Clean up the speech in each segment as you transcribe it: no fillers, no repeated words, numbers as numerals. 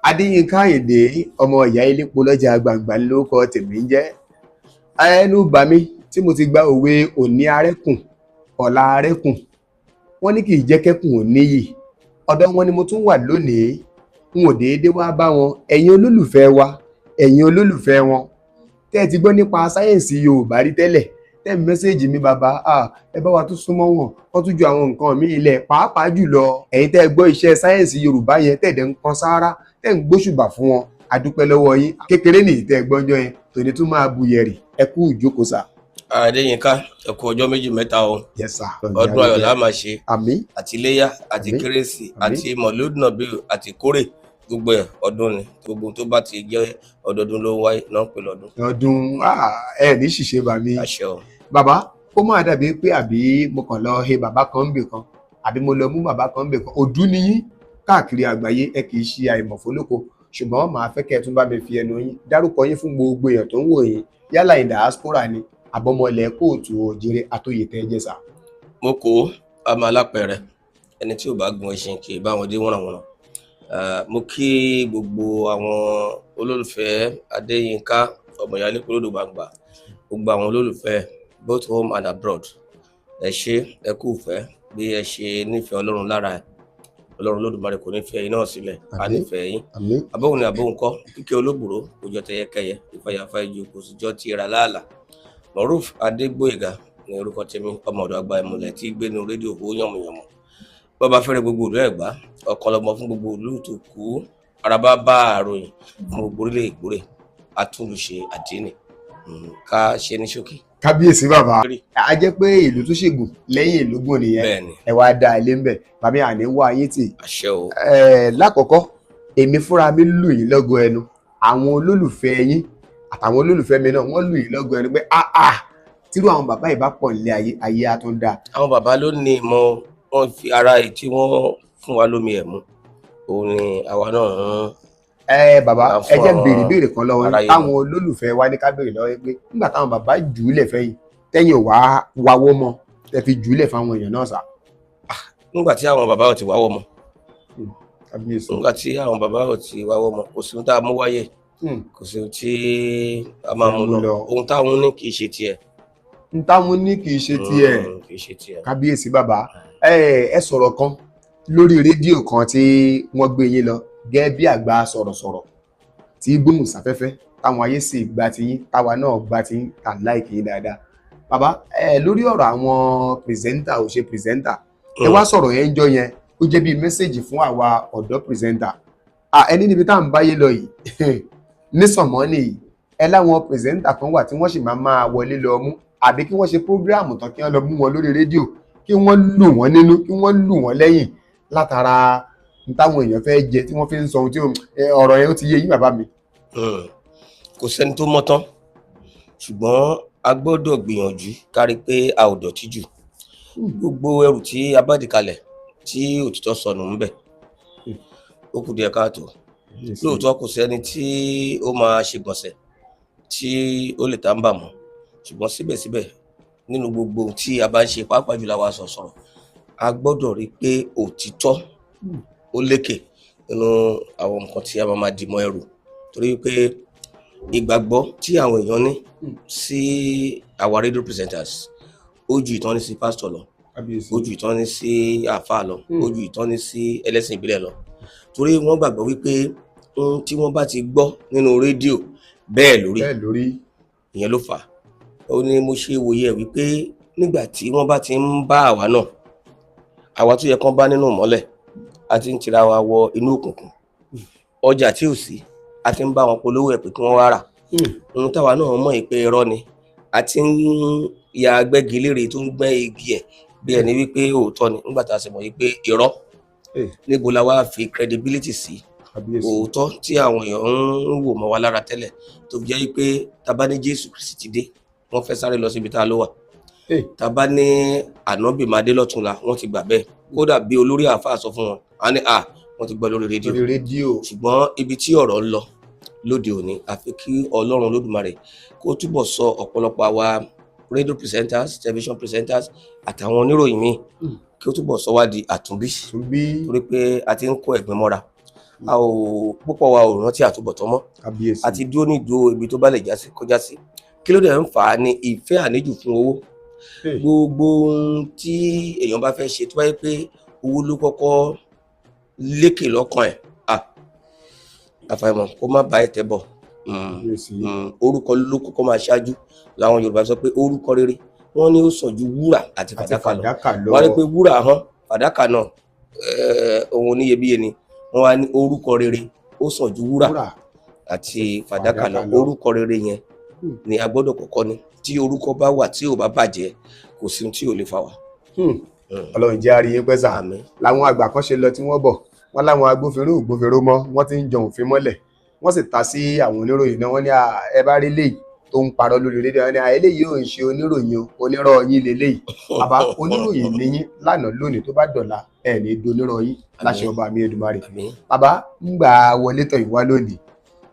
Adéyínká Àyìndé ọmọ ìyá elépo lọ́jà gbàǹgbà lórúkọ tèmi ń jẹ́. Ẹnu bà mí tí mo ti gba òwe òní arẹ́kùn ọ̀la arẹ́kùn. Wọ́n ní kì í jẹ́ kẹ́kùn ò níyì. Ọ̀dọ̀ wọn ni mo tún wà lónìí. N ò déédéé wá bá wọn. Ẹ̀yin olólùfẹ́ wa, ẹ̀yin olólùfẹ́ wọn. Tẹ́ ẹ ti gbọ́ nípa sáyẹ̀nsì Yorùbá rí tẹ́lẹ̀. Tẹ́ mẹ́sẹ̀jì mi bàbá, ẹ bá wa tún súnmọ́ wọn. Wọ́n tún ju àwọn nǹkan míì ilẹ̀ pàápàá jùlọ. Ẹ̀yin tẹ́ ẹ gbọ́ iṣẹ́ sáyẹ̀nsì Yorùbá yẹn tẹ̀dẹ̀ ń kan sáárá. Tẹ́ ń gbóṣùbà fún wọn. A dúpẹ́ lọ́wọ́ yín. Kékeré nìyí tẹ́ ẹ gbọ́njọ́ yẹn. Tòní tún máa bu yẹ̀rì. Ẹ kú ìjókòó sà. Adéyínká, ẹ kú ọjọ́ méjì mẹ́ta o. Yes sir. Ọdún ayọ̀ la máa ṣe. Àmín. Àti iléyá àti Àmín. kérésì Àmín. àti mọ̀lúdùnàbí àti kórè gbogbo ẹ̀ ọdún ni. Gbogbo tó bá ti jẹ́ ọdọọdún ló ń wáyé náà ń pè lọ́dún. Ọdún ẹ ní ṣìṣe bà mí. Àṣẹ o. Bàbá ó máa dàbí pé àbí mo kàn lọ he bàbá kan ń bè kan àbí mo lọ mú bàbá kan ń bè kan. Òdú ni yín káàkiri àgbáyé, ẹ kì í ṣe àìmọ̀fólóko, ṣùgbọ́n màá fẹ́ kẹ́ ẹ tún bá mi fi ẹnu yín dárúkọ yín fún gbogbo èèyàn tó ń wò yín yálà in diaspora ni àbọ̀mọ̀lẹ̀ kóòtù òjèrè àtòyè tẹ́ ẹ jẹ́ sà. Mo kó ọmọ alápẹ̀rẹ̀ ẹni tí ò bá gun ẹṣin kì í bá wọn dé wọ́nàwọ́nà. Mo kí gbogbo àwọn olólùfẹ́ Adéyínká ọmọ ìyá elépo lódò gbàǹgbà, gbogbo àwọn olólùfẹ́ both home and abroad. Ẹ ṣé, ẹ kú ìfẹ́ bí ẹ ṣe nífẹ̀ẹ́ Ọlọ́run lára ẹ̀. Ọlọ́run Olódùmarè kò ní fi ẹ̀yin náà sílẹ̀, á nífẹ̀ẹ́ yín. Àmín. Abóhùn ni abóhùn kọ́, kíkẹ́ olóbùrò kò jọ tẹyẹkẹyẹ, ìfàyàfà ìjò kò sì jọ ti ra láàlà. Moruf Adégbóyèga ní orúkọ tèmi, ọmọ ọ̀dọ̀ àgbà ìmùlẹ̀ tí gbénu rédíò owó yànmùyànmù. Bọ́ba fẹ́rẹ̀ gbogbo ìlú Ẹ̀gbá, ọkàn lọmọ fún gbogbo ìlú tó kú, araba bá àròyìn fún gbogbo orílẹ̀ ìgbórè, atúnlùṣe àdínì. Ká ṣe ní ṣókí. Kábíyèsí bàbá. A jẹ́ pé ìlú tó ṣègùn lẹ́yìn ìlú gùn nìyẹn. Bẹ́ẹ̀ni. Ẹ wá dá ilé ń bẹ̀. Bàbá àní wá ayé tì. Àṣẹ o. Lákọ̀ọ́kọ́ èmi fúnra mi lù yín lọ́gọ ẹnu. Àwọn olólùfẹ́ yín àtàwọn olólùfẹ́ mi náà wọ́n lù yín lọ́gọ ẹnu pé tírú àwọn bàbá yìí bá pọ̀ nílé ayé á tún dáa. Àwọn bàbá ló ní ìmọ̀ wọn fi ara ẹ̀ tí wọ́n fún wa lómi ẹ̀ mú. Òun ni àwa náà ń. Bàbá ẹ jẹ́ béèrè kan lọ́wọ́ aráyé táwọn olólùfẹ́ wa ní ká béèrè lọ́wọ́ yín pé nígbà táwọn bàbá jù ú lẹ̀ fẹ́yìn tẹ́yìn wá wáwọ́ mọ́ tẹ́ fi jù ú lẹ̀ fáwọn èèyàn náà sà. Nígbà tí àwọn bàbá ò ti wáwọ́ mọ́. Kábíyèsí. Nígbà tí àwọn bàbá ò ti wáwọ́ mọ́, kò sí ohun tá a mú wáyé, kò sí ohun tí a máa mú lọ. Ohun táwọn ní kì í ṣe tiẹ̀. n táwọn ní kì í ṣe tiẹ̀. Kì í ṣe tiẹ̀. Kábíyèsí bàbá ẹ sọ̀rọ̀ kan lórí rédíò kan tí wọ́n gbé yín lọ gẹ́gẹ́ bí àgbà sọ̀rọ̀sọ̀rọ̀ tí gbóhùn sáfẹ́fẹ́ táwọn ayé sì gba ti yín táwa náà gba ti yín tà láìkì yín dáadáa. Bàbá lórí ọ̀rọ̀ àwọn pìrìsẹ́ńtà ò ṣe pìrìsẹ́ńtà ẹ wá sọ̀rọ̀ yẹn ń jọ yẹn ó jẹ́ bí mẹ́sẹ̀gì fún àwa ọ̀dọ́ pìrìsẹ́ńtà. Ẹni níbi tá à ń báyé lọ yìí nísànmọ́ nìyí ẹ láwọn pìrìsẹ́ńtà kan wà tí wọ́n sì máa wọlé lọ mú àbí kí wọ́n ṣe prógráàmù tán kí wọ́n lọ mú wọn lórí rédíò kí wọ́n lù wọ́n nínú kí wọ́n lù wọ́n lẹ́yìn látara táwọn èèyàn fẹ́ jẹ tí wọ́n fi ń sọ ohun tí ọ̀rọ̀ yẹn ó ti yé yín bàbá mi. Kò sẹ́ni tó mọ́ tán, ṣùgbọ́n a gbọ́dọ̀ gbìyànjú kárí pé a ò dọ̀tí jù. Gbogbo ẹrù tí a bá dì kalẹ̀ tí òtítọ́ sọnù ń bẹ̀, ó kù díẹ̀ káàtó. Lóòótọ́ kò sẹ́ni tí ó máa ṣe gbọ̀nsẹ̀ tí ó lè tá ń bà mọ́, ṣùgbọ́n síbẹ̀síbẹ̀ nínú gbogbo ohun tí a bá ń ṣe pàápàá jùlọ àwa sọ̀rọ̀, a gbọ́dọ̀ rí pé òtítọ́ ó lékè nínú àwọn nǹkan tí a máa dì mọ́ ẹrù, torí pé ìgbàgbọ́ tí àwọn èèyàn ní sí àwa radio presenters ó ju ìtọ́ni sí pásítọ̀ lọ, ó ju ìtọ́ni sí àáfàá lọ, ó ju ìtọ́ni sí ẹlẹ́sìn ìbílẹ̀ lọ, torí wọ́n gbàgbọ́ wípé ohun tí wọ́n bá ti gbọ́ nínú rédíò bẹ́ẹ̀ lórí. Ìyẹn ló fà á. Ó ní mo ṣe wòye ẹ̀ wípé nígbà tí wọ́n bá ti ń bá àwa náà, àwa tó yẹ kán bá nínú ìmọ́lẹ̀, a ti ń tira wa wọ inú òkùnkùn. Ọjà tí ò sí, a ti ń bá wọn polówó ẹ̀ pé kí wọ́n wá rà. Ohun táwa náà mọ̀ pé irọ́ ni, a ti ń ya agbẹ́gilére tó ń gbẹ́ igi ẹ̀ bí ẹni wípé òótọ́ ni, nígbà tá a sì mọ̀ wípé irọ́. Níbo la wá fi credibility sí òótọ́ tí àwọn èèyàn ń wò mọ́ wa lára tẹ́lẹ̀, tó fi jẹ́ wípé tá bá ní Jésù Kristi ti dé, wọ́n fẹ́ sáré lọ síbi tá a ló wà. Tá bá ní ànábì máa dé lọ́túnla, wọ́n ti gbà bẹ́ẹ̀. Kódà bí olórí àáfàá sọ fún wọn, a ní wọ́n ti gbọ́ lórí rédíò. Ṣùgbọ́n ibi tí ọ̀rọ̀ ń lọ lóde òní, àfi kí Ọlọ́run Olódùmarè kó túbọ̀ sọ ọ̀pọ̀lọpọ̀ àwa radio presenters, television presenters àtàwọn oníròyìn míì kí ó túbọ̀ sọ wá di àtúnbí, torí pé a ti ń kó ẹ̀gbin mọ́ra. a ò púpọ̀ wa ò rántí àtúbọ̀tán mọ́ kábíyèsí. àti dúró nídùú ibi tó bá lè jásí kọjá sí. Kí ló dẹ̀ ń fà á ní ìfẹ́ àníjù fún owó. Gbogbo ohun tí èèyàn bá fẹ́ ṣe tó bá yẹ pé owó ló kọ́kọ́ lékè lọ́kàn ẹ̀, àfàìmọ̀ kó má bá ẹ̀tẹ́ bọ̀. Orúkọ ló kọ́kọ́ máa ṣáájú. Làwọn Yorùbá sọ pé orúkọ rere wọ́n ní ó sàn ju wúrà àti fàdákà lọ. Wọ́n rí pé wúrà hàn fàdákà náà ohun oníyebíye ni. Wọ́n wá ní orúkọ rere ó sàn ju wúrà àti fàdákà lọ. Orúkọ rere yẹn ni a gbọ́dọ̀ kọ́kọ́ ní. Tí orúkọ bá wà tí ò bá bàjẹ́ kò sí ohun tí ò lè fà wá. Ọlọ́run jẹ́ àrí yín pẹ́ sà. Làwọn àgbà kan ṣe lọ tí wọ́n bọ̀, wọ́n láwọn agbófinró ògbófinró mọ́, wọ́n ti ń jọ òfin mọ́lẹ̀, wọ́n sì ta sí àwọn oníròyìn náà. Wọ́n ní ẹ bá rí léyìí tó ń parọ́ lórí rédíò, wọ́n ní eléyìí ò ń ṣe oníròyìn o, onírọ́ yín leléyìí. Bàbá oníròyìn ni yín lánàá lónìí, tó bá dọ̀la ẹ̀ ní donírọ́ yín láṣẹ ọba mi Èdùmàrè. Bàbá ń gbà wọlé tọ̀ ìwá lónìí,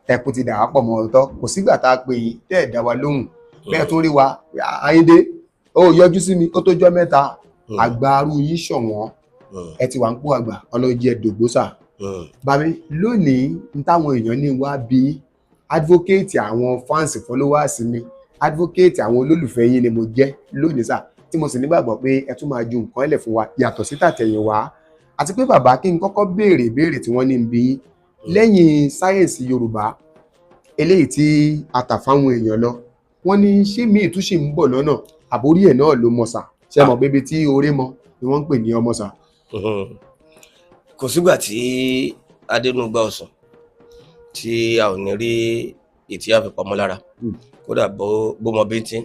ẹkùn ti dà wá pọ̀ mọ́ ọ̀tọ̀, kò sígbà tá a pè yín tẹ́ ẹ̀ dá wa lóhùn, bẹ́ẹ̀ tó rí wa Ayíndé ó yọjú sí mi ó tó jọ́ mẹ́ta, àgbàrú yín ṣọ̀wọ́n, ẹ ti wà ń pò àgbà, ọlọ́jì ẹ̀dògbòsà. Bàbá lónìí ń táwọn èèyàn ní wá bí advocate àwọn fans followers mi, advocate àwọn olólùfẹ́ yín ni mo jẹ́ lónìí sà, tí mo sì nígbàgbọ́ pé ẹ tún máa ju nǹkan ẹlẹ̀ fún wa yàtọ̀ sí tàtẹ̀yìnwá. Àti pé bàbá kí n kọ́kọ́ béèrè ìbéèrè tí wọ́n ní ń bí yín lẹ́yìn sáyẹ̀nsì Yorùbá eléyìí tí a tà fáwọn èèyàn lọ, wọ́n ní ṣé mi ìtúnṣe ń bọ̀ lọ́nà àbórí ẹ̀ náà ló mọ̀ sà, ṣe mọ̀ bébí tí oore mọ ni wọ́n ń pè ní ọmọ sà. Kò sígbà tí adénúgbà ọ̀sán tí a ò ní rí ètí àfipamọ́ lára, kódà bó mọ bíntín.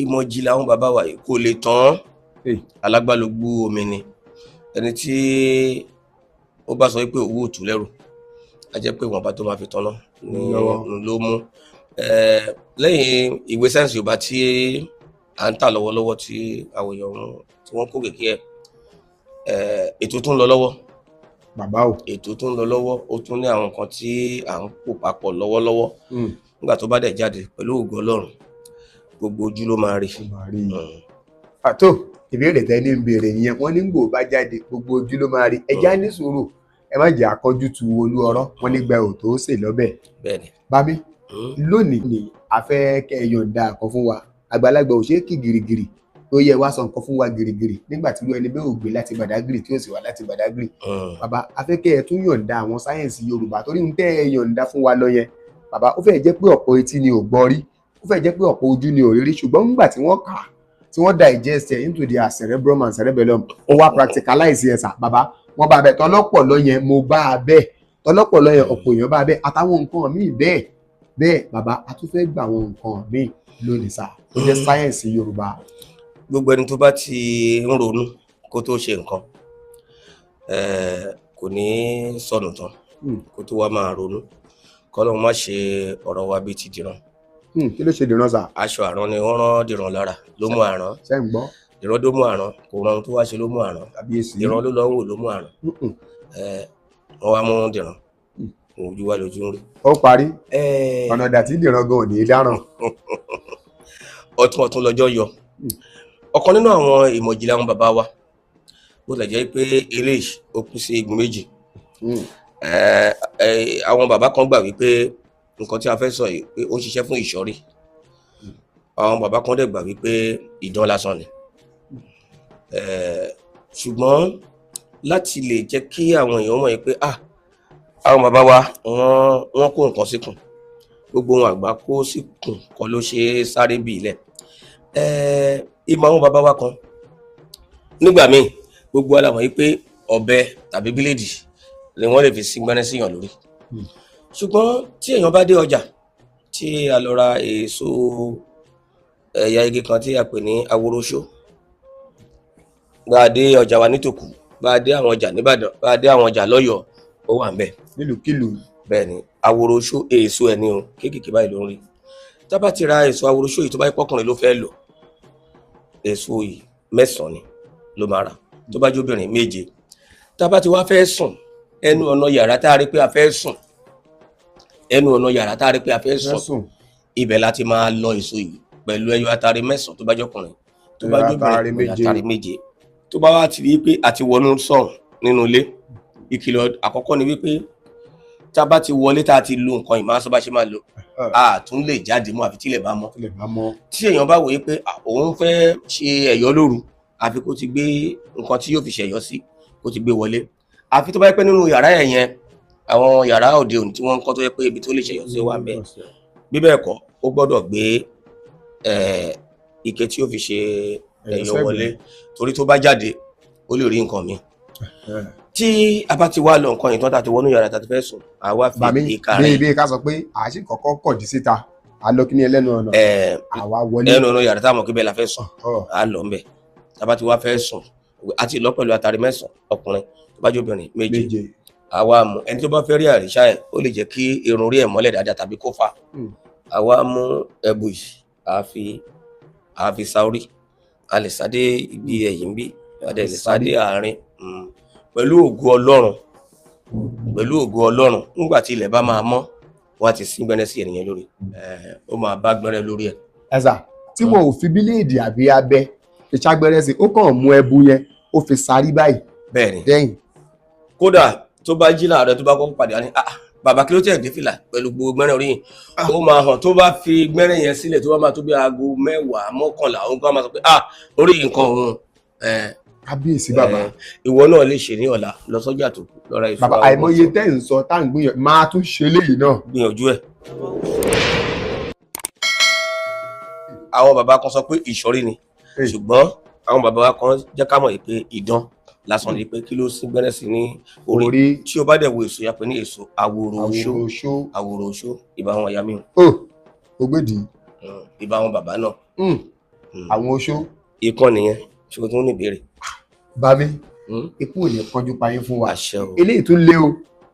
Ìmọ̀ ìjìnlẹ̀ àwọn bàbá wa kò lè tán. Alágbálúgbú omi ni. Ẹni tí ó bá sọ pé owó òtún lẹ́rù, a jẹ́ pé ìwọ̀nba tó máa fi tán náà ló mú. Lẹ́yìn ìwé sáyẹ́nsì Yorùbá tí à ń tà lọ́wọ́lọ́wọ́ tí àwọn èèyàn tí wọ́n kó kèké ètò tó ń lọ lọ́wọ́. Bàbá o. Ètò tó ń lọ lọ́wọ́ ó tún ní àwọn nǹkan tí à ń pò papọ̀ lọ́wọ́lọ́wọ́. Nígbà tó bá dẹ̀ jáde pẹ̀lú ògo Ọlọ́run, gbogbo ojú ló máa rí. Àtò ìbéèrè tẹ́ ní ìbéèrè yẹn, wọ́n ní gbò bá jáde gbogbo ojú ló máa rí. Ẹja ní sùúrù, ẹ má jẹ́ àkọ́jú tu olú ọ̀rọ̀, wọ́n ní gba ò tó sè lọ́bẹ̀. Bẹ́ẹ̀ni. Bámi lónìí ni a fẹ́ kẹ́ ẹ yọ̀ǹda nǹkan fún wa. Àgbàlagbà ò ṣe é kí gìrìgìrì, ó yẹ wá sọ nǹkan fún wa gìrìgìrì nígbà tí ẹni bẹ́ẹ̀ ò gbé láti Badagry tí ó sì wá láti Badagry. Bàbá a fẹ́ kẹ́ ẹ tún yọ̀ǹda àwọn sáyẹ̀nsì Yorùbá torí ń tẹ́ ẹ yọ̀ǹda fún wa lọ yẹn. Bàbá ó fẹ́ jẹ́ pé ọ̀pọ̀ etí ni ò gbọ́ rí, ó fẹ́ jẹ́ pé ọ̀pọ̀ ojú ni ò rí rí, ṣùgbọ́n nígbà tí wọ́n kà á tí wọ́n digest it into their cerebrum and cerebellum, wọ́n wá practicalize ẹ̀ sà. Bàbá wọ́n bá bẹ̀ tọ́lọ́pọ̀ lọ yẹn, mo bá a bẹ́ẹ̀ tọ́lọ́pọ̀ lọ yẹn, ọ̀pọ̀ èèyàn bá a bẹ́ẹ̀ àtàwọn nǹkan míì bẹ́ẹ̀. Bàbá a tún fẹ́ gbà àwọn nǹkan míì lónìí sà, ó jẹ́ sáyẹ̀nsì Yorùbá. Gbogbo ẹni tó bá ti ń ronú kó tó ṣe nǹkan kò ní sọnù tán kó tó wá máa ronú. Kọ́lọ́run má ṣe ọ̀rọ̀ wa bíi ti dìran. Kí ló ṣe dìran sà? Aṣọ àrán ni wọ́n rán dìran lára ló mú àrán. Ṣé ń gbọ́? Dìran ló mú àrán, kò rán ohun tó wá ṣe ló mú àrán. Dìran ló lọ ń wò ló mú àrán. Wọ́n wá mú dìran, ojú wa lójú ń rí. Ó parí. Ọ̀nà dàtí dìran gan ò ní dáràn. Ọ̀tún lọ́jọ́ yọ. Ọ̀kan nínú àwọn ìmọ̀ ìjìnlẹ̀ àwọn bàbá wa, bó lè jẹ́ pé eléyìí ó kú sí igun méjì. Àwọn bàbá kan gbà wípé nǹkan tí a fẹ́ sọ yìí pé ó ń ṣiṣẹ́ fún ìṣọ́rí. Àwọn bàbá kan dẹ̀ gbà wípé ìdán lásán ni. Ṣùgbọ́n láti lè jẹ́ kí àwọn èèyàn mọ̀ pé àwọn bàbá wa wọ́n kó nǹkan síkùn, gbogbo ohun àgbà kó síkùn kọ́ ló ṣe é sáré bí ilẹ̀. Ìmọ̀ àwọn bàbá wa kan nígbà míì gbogbo alamọ̀ yìí pé ọ̀bẹ tàbí bíléèdì ni wọ́n lè fi síngbẹ́rẹ́ síyàn lórí. Ṣùgbọ́n tí èèyàn bá dé ọjà tí a lọ ra èso ẹ̀yà igi kan tí a pè ní aworoṣó, bá a dé ọjà wa nítòkù, bá a dé àwọn ọjà nìbàdàn, bá a dé àwọn ọjà lọ́yọ̀ọ́, ó wà ń bẹ̀. Nílùúkílù. Bẹ́ẹ̀ ni aworoṣó èso ẹ̀ ní o kéékèèké báyìí ló ń rí. Tá bá ti ra èso aworoṣó yìí tó bá yẹ pọ́kùnrin ló fẹ́ lò, èso yìí 9 ni ló máa rà, tó bá jóbìnrin 7. Tá bá ti wá fẹ́ sùn, ẹnu ọ̀nà yàrá tá a rí pé a fẹ́ sùn, ẹnu ọ̀nà yàrá tá a rí pé a fẹ́ sùn, ibẹ̀ láti máa lọ èso yìí pẹ̀lú ẹyọ atare 9 tó bá jọkùnrin, tó bá jóbìnrin pẹ̀lú atare 7. Tó bá wá ti rí pé àti wọnú sọ̀rùn nínú ilé, ìkìlọ̀ àkọ́kọ́ ni wípé tá a bá ti wọlé tá a ti lo nǹkan ìmọ̀ aṣọ bá ṣe máa lò a tún lè jáde mọ́ àfi tílẹ̀ bá mọ́ tí èèyàn bá wòye pé òun fẹ́ ṣe ẹ̀yọ́ lóru àfi kó ti gbé nǹkan tí yóò fi ṣẹ̀yọ́ sí kó ti gbé wọlé àfi tó bá yẹ pé nínú yàrá ẹ̀ yẹn àwọn yàrá òde òní tí wọ́n ń kọ́ tó yẹ pé ibi tó lè ṣẹ̀yọ́ sí wà ń bẹ bí bẹ́ẹ̀ kọ́ ó gbọ́dọ̀ gbé ike tí ó fi ṣe ẹ̀yọ́ wọlé torí tó bá jáde ó lè rí nǹkan mi tí a bá ti wá lọ nǹkan ìtọ́ tàti wọnú yàrá tàti fẹ́ sùn àwa fi ìka rẹ̀ bí ká sọ pé àṣì kọ̀ọ̀kan kọ̀dí síta a lọ kí ní ẹlẹ́nu ọ̀nà àwa wọlé ẹnu ọ̀nà yàrá táwọn kí bẹ́ẹ̀ la fẹ́ sùn a lọ ńbẹ̀ tá a bá ti wá fẹ́ sùn àti lọ pẹ̀lú atari mẹ́sàn-án ọkùnrin tó bá jẹ́ obìnrin méje àwa mú ẹni tó bá fẹ́ rí àríṣà ẹ̀ ó lè jẹ́ kí irun rí ẹ̀ mọ́lẹ̀ dáadáa tàbí kó fà àwa mú ẹbù yìí àfi sáórí a lè sáde ibi ẹ̀yìn bí a lè sáde àárín pẹ̀lú ògo Ọlọ́run nígbà tí ilẹ̀ bá máa mọ́ wọ́n ti sín gbẹ́rẹ́ sí ènìyàn lórí ó máa bá gbẹ́rẹ́ lórí ẹ̀. ẹ̀sà tí wọn ò fi bíléèdì àbí abẹ ìṣàgbẹ́rẹ́ sí ó kàn mú ẹbu yẹn ó fi sárí báyìí. bẹ́ẹ̀ni dẹ́yìn. kódà tó bá jí láàárọ̀ tó bá kọ́kọ́ pàdé wá ní bàbá kí ló tẹ̀ dé fìlà pẹ̀lú gbogbo gbẹ́rẹ́ orí yìí ó máa hàn tó bá fi gbẹ́rẹ́ yẹn sílẹ̀ tó bá máa tó bí aago 10 11 òun kan máa sọ pé orí nǹkan òun kábíyèsí bàbá ìwọ náà lè ṣe ní ọ̀la lọ sọ́jà tó lọ́ra ìṣúra bàbá àìmọye tẹ́ ń sọ tá à ń gbìyànjú máa tún ṣe léyìí náà gbìyànjú ẹ̀. àwọn bàbá kan sọ pé ìṣọ́rí ni ṣùgbọ́n àwọn bàbá kan jẹ́ ká mọ̀ pé idán lásán ni pé kí ló sí gbẹ́rẹ́ sí ní orí tí o bá dẹ̀ wo èso yà pé ní èso àwòrò oṣó ìbá wọn ya mìíràn. ó gbèdì. ìbá wọn bàbá náà. àwọn oṣó. ikán nìyẹn ṣùgbọ́n tó ní ìbéèrè. Bami ikú ò ní kánjú payín fún wa àṣẹ o eléyìí tún lé o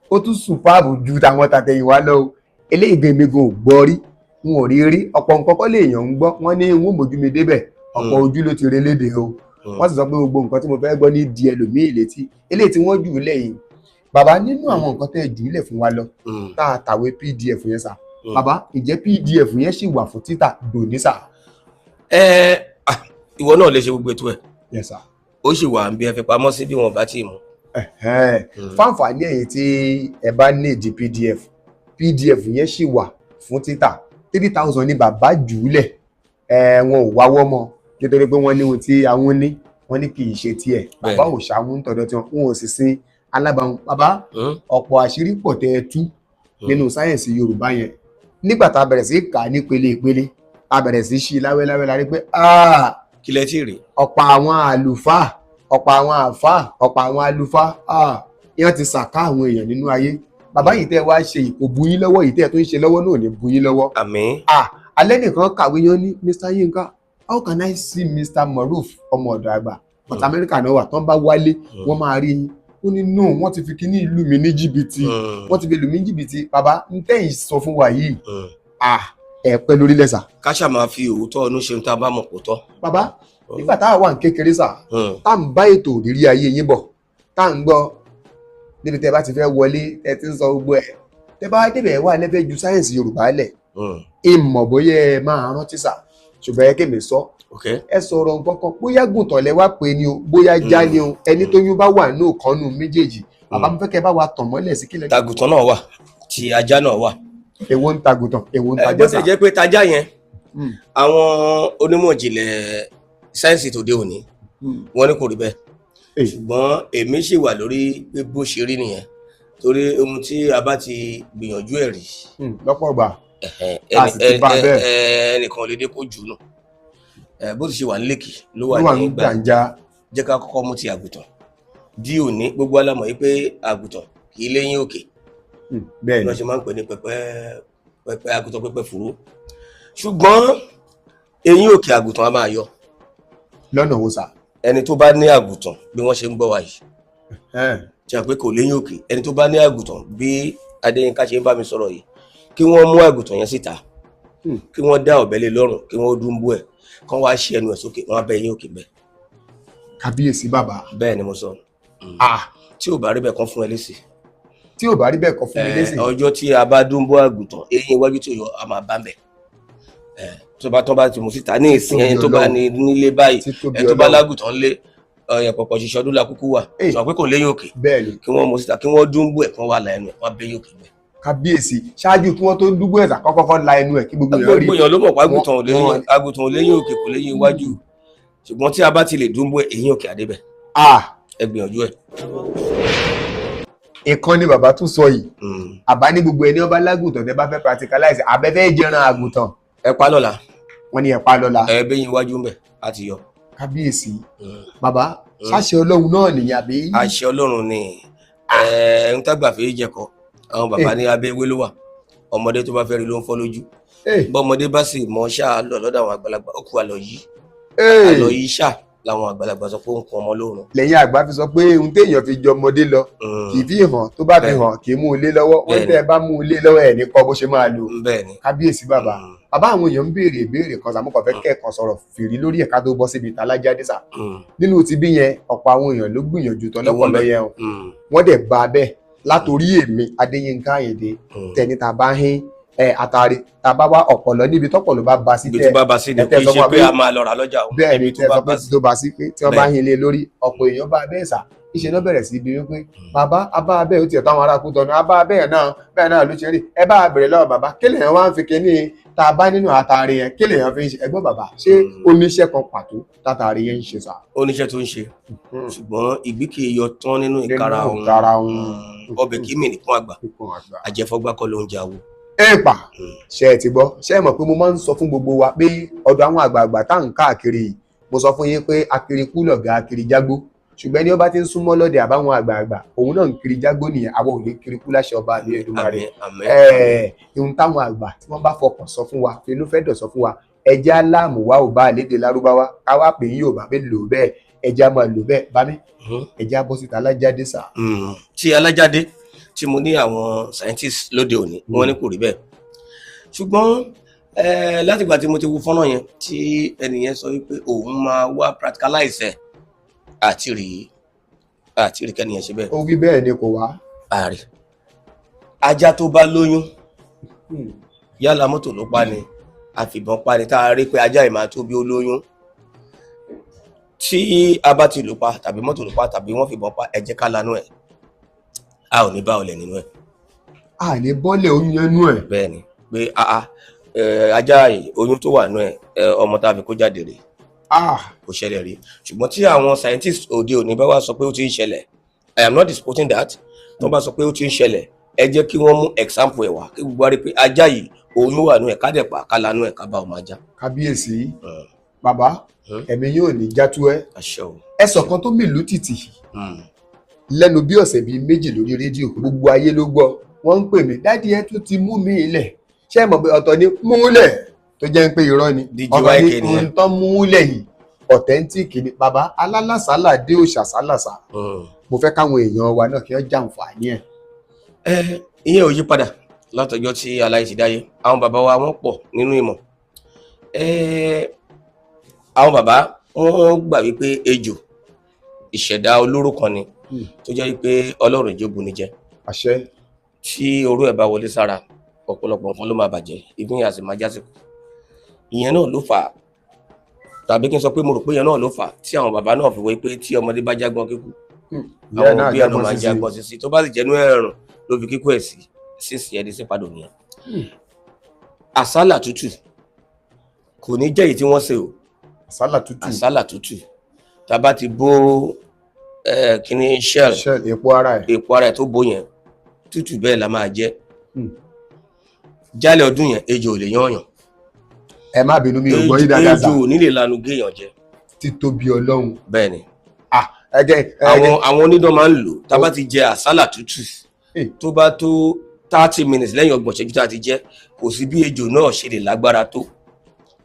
ó tún superb ju táwọn tàtẹ̀yìnwá lọ o eléyìí gan èmi gan ò gbọ́ rí n ò rí ọ̀pọ̀ nǹkan kọ́ léèyàn ń gbọ́ wọ́n ní n ó mójú mi débẹ̀ ọ̀pọ̀ ojú ló ti relédè o wọ́n sì sọ pé gbogbo nǹkan tí mo fẹ́ gbọ́ ní di ẹlòmíì létí eléyìí tí wọ́n jù ú lẹ̀ yìí bàbá nínú àwọn nǹkan tẹ́ jù ú lẹ̀ fún wa lọ tá a tàwé pdf yẹn sà bàbá ǹjẹ́ pdf yẹn sì wà fún títà dòní sà. ìwọ náà lè ṣe gbogbo ètò ẹ̀. Yes sir. ó sì wà bí ẹ fi pamọ́ sí bí wọn bá ti mú. fáǹfààní ẹ̀yin tí ẹ bá ní di pdf yẹn sì wà fún títà 3000 ní bàbá jùúlẹ̀ wọn ò wáwọ́ mọ́ nítorí pé wọ́n ní ohun tí àwọn ní wọ́n ní kì í ṣe tiẹ̀ bàbá ò ṣàwọn tọ̀dọ̀ tí wọn ò sì sin alábàáhùn bàbá ọ̀pọ̀ àṣírí pọ̀ tẹ́ ẹ tú nínú sáyẹ̀nsì Yorùbá yẹn nígbà tá a bẹ̀rẹ̀ sí kà á ní pele a bẹ̀rẹ̀ sí ṣí láwẹ́láwẹ́ la rí pé kí lẹ tí rí. ọ̀pọ̀ àwọn àlùfáà ọ̀pọ̀ àwọn àfáà ọ̀pọ̀ àwọn àlùfáà yẹn ti sàká àwọn èèyàn nínú ayé bàbá yìí tẹ́ wá ṣe ìkò buyín lọ́wọ́ yìí tẹ́ tó ń ṣe lọ́wọ́ náà ní buyín lọ́wọ́. àmín. alẹ́ nìkan kàwé yan ní Mr. Yinka how can I see Mr. Maruf ọmọ ọ̀dọ̀ àgbà but America náà wà tán bá wálé wọ́n máa rí yín ó ní no wọ́n ti fi kíní ìlú mi ní jìbìtì wọ́n ti fi ìlú mi ní jìbìtì bàbá ń tẹ́yìn sọ fún wa yìí ẹ pẹ́ lórí lẹ́sà. ká ṣáà máa fi òótọ́ ọdún ṣe ń tá a bá mọ̀ kó tọ́. bàbá nígbà táwa wà ní kékeré sà tá à ń bá ètò òrírí ayé yín bọ̀ tá à ń gbọ́ níbi tẹ́ bá ti fẹ́ wọlé ẹ ti ń sọ gbogbo ẹ̀ tẹ́ bá débẹ̀ wà lẹ́fẹ̀ẹ́ ju sáyẹ̀nsì Yorùbá lẹ̀ ìmọ̀ bóyá ẹ máa rántí sà ṣùgbọ́n ẹ kémi sọ ẹ sọ̀rọ̀ nǹkan kan bóyá gùntàn lẹ wá pé ni o bóyá já ni o ẹni tó yún bá wà ní òkànnù méjèèjì bàbá mi fẹ́ kẹ́ bá wa tàn mọ́lẹ̀ sí kílẹ̀. tàgùtàn náà wà tí ajá náà wà. èwo ń tàgùtàn èwo ń tajá bó ti jẹ́ pé tajá yẹn àwọn onímọ̀ ìjìnlẹ̀ sáyẹ́nsì tòde òní wọ́n ní kò rí bẹ́ẹ̀ ṣùgbọ́n èmi ṣì wà lórí pé bó ṣe rí nìyẹn torí ohun tí a bá ti gbìyànjú ẹ̀ rí lọ́pọ̀ gbà ẹnìkan lè dé kó jù nù bó ti ṣe wà nílẹ̀kì ló wà ní gbàǹjà. jẹ́ ká kọ́kọ́ mú ti àgùntàn di òní gbogbo alámọ̀ yìí pé àgùntàn kì í léyìn òkè bẹ́ẹ̀ ni wọ́n ṣe máa ń pè ní pẹpẹ àgùntàn pẹpẹ fùrú ṣùgbọ́n eyín òkè àgùntàn a máa yọ. lọ́nà wo sà. ẹni tó bá ní àgùntàn bí wọ́n ṣe ń gbọ́ wa yìí ṣe pé kò léyìn òkè ẹni tó bá ní àgùntàn bí Adéyínká ṣe ń bá mi sọ̀rọ̀ yìí kí wọ́n mú àgùntàn yẹn síta kí wọ́n dá ọ̀bẹ lé lọ́rùn kí wọ́n dúnbú ẹ̀ kán wá ṣe ẹnu ẹ̀ sókè wọ́n á bẹ eyín òkè bẹ́ẹ̀. kábíyèsí bàbá. bẹ́ẹ̀ ni mo sọ tí ò bá rí bẹ́ẹ̀ kán fún ẹ lésì. tí ò bá rí bẹ́ẹ̀ kán fún mi lésì. ọjọ́ tí a bá dúnbú àgùntàn eyín iwájú tí ò yọ a máa bá bẹ̀. tó bá tán bá ti mú síta ní ìsìn ẹni tó bá ní nílé báyìí ẹni tó bá lágùntàn lé pọ̀pọ̀ ṣiṣẹ́ ọdún làkúkú wà sọ pé kò léyìn òkè kí wọ́n mú síta kí wọ́n dúnbú ẹ̀ kán wà láyẹnu ẹ̀ wọ́n bẹ́ yóò kè bẹ́ẹ̀. kábíyèsí ṣáájú kí wọ́n tó dúgbò ẹ̀sà kọ́kọ́ la ẹnu ẹ̀ kí gbogbo èèyàn rí. gbogbo èèyàn ló mọ̀ pé àgùntàn ò léyìn òkè kò léyìn iwájú ṣùgbọ́n tí a bá ti lè dúnbó èyí òkè àdébẹ̀ ẹ gbìyànjú ẹ̀. ìkan ni bàbá tún sọ yìí àbá ní gbogbo ẹni ọba lágùntàn tẹ bá fẹ́ practicalize abẹ́fẹ́ jẹran àgùntàn. ẹ pa lọ́la. wọ́n ní ẹ pa lọ́la. ẹ bẹ́yìn iwájú ń bẹ̀ láti yọ. kábíyèsí bàbá ṣáṣẹ ọlọ́run náà nìyẹn àbí. àṣẹ ọlọ́run ni ń tágbà fèé jẹ̀kọ́ àwọn bàbá ní abẹ́ ewé ló wà ọmọdé tó bá fẹ́ rí ló ń fọ́ lójú bọ́mọdé bá sì mọ ṣáà lọ lọ́dọ̀ àwọn àgbàlagbà ó kú àlọ́ yìí ṣáà làwọn àgbàlagbà sọ pé ó ń kún ọmọ lóorun. lẹ́yìn àgbà fi sọ pé ohun téèyàn fi jọ ọmọdé lọ kì í fi hàn tó bá fi hàn kì í mú un lé lọ́wọ́ wọ́n tẹ́ ẹ bá mú un lé lọ́wọ́ ẹ̀ ní kọ́ bó ṣe máa lò. kábíyèsí bàbá àwọn èèyàn ń béèrè ìbéèrè kan sàmúkọ̀ fẹ́ kẹ́ẹ̀kan sọ̀rọ̀ fìrí lórí ẹ̀ka tó bọ́ síbi ìtalájáde sà nínú ti bí yẹn ọ̀pọ̀ àwọn èèyàn ló gbìyànjú tán lọ́pọ̀lọ́ yẹn o wọ́n dẹ̀ bá bẹ́ẹ̀ látòrí èmi Adéyínká Àyìndé tẹni tá a bá hín àtàrí tá a bá wá ọ̀pọ̀lọ́ níbi tọ́pọ̀lọ́ bá ba sí tẹ́ ẹ sọ pé a máa lọ rà lọ́jà o bẹ́ẹ̀ ni tẹ́ sọ pé tó bá sí pé tí wọ́n bá hín lé lórí ọ̀pọ̀ èèyàn bá bẹ́ẹ̀ sà ìṣe náà bẹ̀rẹ̀ sí ibi wípé bàbá abá abẹ́ ò tiẹ̀ táwọn ará kú tọ́nu abá abẹ́ bẹ́ẹ̀ náà ló ṣe rí ẹ bá bẹ̀rẹ̀ lọ́wọ́ bàbá kí lèèyàn wá ń fi kíní tá a bá nínú àtàrí yẹn kí lèèyàn fi ń ṣe ẹgbọ́n bàbá ṣé oníṣẹ́ kan pàtó tàtàrí yẹn ń ṣe sà. oníṣẹ́ tó ń ṣe ṣùgbọ́n ìgbín kì í yọ tán nínú ìkara òun ọbẹ̀ kì í mì nìkan àgbà àjẹfọ́gbá kọ́ ló ń jà wò. ẹ pa ṣe ẹ ti gbọ́ ṣe é mọ̀ pé mo máa ń sọ fún gbogbo wa pé ọ̀dọ̀ àwọn àgbààgbà tá à ń káàkiri mo sọ fún yín pé akirikú lọ̀gá akiri jágbó ṣùgbọ́n ẹni ó bá ti ń súnmọ́ lọ́dẹ àbáwọn àgbààgbà òun náà ń kiri jágbó nìyẹn àwọn ò lè kiri kú láṣẹ ọba àbí Èdùmàrè ihun táwọn àgbà tí wọ́n bá fọkàn sọ fún wa fi ló fẹ́ dọ̀ sọ fún wa ẹjẹ́ aláàmù wa ò bá lédè lárúbáwá káwá pè yín Yorùbá bẹ́ẹ̀ lò bẹ́ẹ̀ ẹjẹ́ á máa lò bẹ́ẹ̀ bá mi ẹjẹ́ á bọ́ síta alájáde sà. tí alájáde tí mo ní àwọn scientists lóde òní wọ́n ní kò rí bẹ́ẹ̀ ṣùgbọ́n látìgbà tí mo ti wo fọ́nà yẹn tí ẹnìyẹn sọ wípé òun máa wá practicalize ẹ̀ àti rí kẹ́niyàn ṣe bẹ́ẹ̀. ó wí bẹ́ẹ̀ ni kò wá. ààrẹ ajá tó bá lóyún yálà mọ́tò ló pa ni àfìbọn pa ni tá a rí pé ajá yìí máa tó bí ó lóyún tí a bá ti lù pa tàbí mọ́tò lù pa tàbí wọ́n fìbọn pa ẹ jẹ́ ká lanú ẹ̀ a ò ní bá ọlẹ̀ nínú ẹ̀. a ní bọ́lẹ̀ oyún ẹnu ẹ̀. bẹ́ẹ̀ ni pé ajá oyún tó wà nú ẹ̀ ọmọ tá a fi kó jáde rèé kò ṣẹlẹ̀ rí ṣùgbọ́n tí àwọn scientists òde òní bá wá sọ pé ó ti ń ṣẹlẹ̀ I am not disputing that tó bá sọ pé ó ti ń ṣẹlẹ̀ ẹ jẹ́ kí wọ́n mú example ẹ̀ wá kí gbogbo wa rí pé ajá yìí òun wà nú ẹ̀ ká dẹ̀ pa ká lanú ẹ̀ ká bá ọmọ ajá. kábíyèsí bàbá ẹ̀mí yóò ní játú ẹ sọ̀kan tó mìlú tìtì lẹ́nu bí ọ̀sẹ̀ bíi méjì lórí rédíò gbogbo ayé ló gbọ́ wọ́n ń pè mí dádì ẹ tún ti mú mi ilẹ̀ ṣé ẹ mọ̀ pé ọ̀tọ̀ ni múlẹ̀ tó jẹ́ pé irọ́ ni ọ̀rọ̀ ní ohun tán múlẹ̀ yìí authentic ni bàbá alálàsálà dé òòṣà sálàsà mo fẹ́ káwọn èèyàn wa náà kí wọ́n jàǹfààní ẹ̀. ìyẹn ò yí padà látọjọ́ tí aláyé ti dáyé àwọn bàbá wa wọ́n pọ̀ nínú ìmọ̀ àwọn bàbá wọ́n gbà wípé ejò ìṣẹ̀dá olóró kan ni tó jẹ́ wípé Ọlọ́run ìjógun ni jẹ́ àṣẹ tí orú ẹ̀ bá wọlé sára ọ̀pọ̀lọpọ̀ nǹkan ló máa bàjẹ́ ìgbín àti máa jásìkò ìyẹn náà ló fà á tàbí kí n sọ pé mo rò pé ìyẹn náà ló fà á tí àwọn bàbá náà fi wé pé tí ọmọdé bá jágbọ́n kíkú àwọn òbí ẹ̀ náà máa jágbọ́n sísí tó bá sì jẹ́nu ẹ̀rùn ló fi kíkú ẹ̀ sí sísì ẹni sí padà nìyẹn. àsálà tútù kò ní jẹ́ èyí tí wọ́n ṣe o àsálà tútù tá a bá ti bó kíní shell èpo ara ẹ̀ tó bó yẹn tútù bẹ́ẹ̀ la máa jẹ́ jálẹ̀ ọdún yẹn ejò ò lè yán ẹ má bínú mi ò gbọ́ yí dáadáa ejò ò ní lè lanu géèyàn jẹ títóbi Ọlọ́run bẹ́ẹ̀ ni àwọn onídán máa ń lò tá a bá ti jẹ àsálà tútù tó bá tó 30 minutes lẹ́yìn ọgbọ̀n ṣẹ́jú tá a ti jẹ kò sí bí ejò náà ṣe lè lágbára tó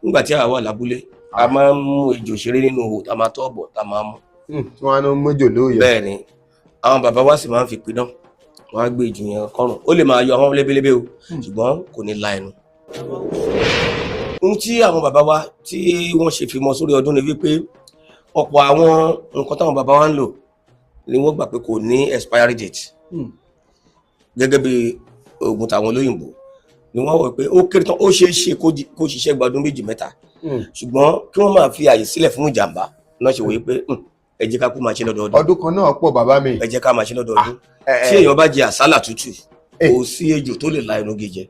nígbà tí a wà lábúlé a máa ń mú ejò ṣeré nínú ihò tá a máa tọ́ ọ̀bọ̀ tá a máa mú. tí wọ́n á ná mójò lóye. bẹ́ẹ̀ ni àwọn bàbá wa sì máa ń fi pidán wọ́n á gbé ejò yẹn kọ́rùn ó lè máa yọ àwọn lébélébé o ṣùgbọ́n kò ní la ẹnu. ohun tí àwọn bàbá wa tí wọ́n ṣe fi mọ sórí ọdún ni wípé ọ̀pọ̀ àwọn nǹkan táwọn bàbá wa ń lò ni wọ́n gbà pé kò ní expiry date gẹ́gẹ́ bí oògùn tàwọn olóyìnbó ni wọ́n wọ̀ pé ó kéré tán ó ṣeé ṣe kó ṣiṣẹ́ gbadún 2-3 ṣùgbọ́n kí wọ́n máa fi àyè sílẹ̀ fún ìjàmbá náà ṣe wòye pé ẹ jẹ́ ká kú máa ṣe lọ́dọọdún ọdún kan náà pọ̀ bàbá mi ẹ jẹ́ ká máa ṣe lọ́dọọdún tí èèyàn bá jẹ àsálà tútù kò sí ejò tó lè la ẹnu gé.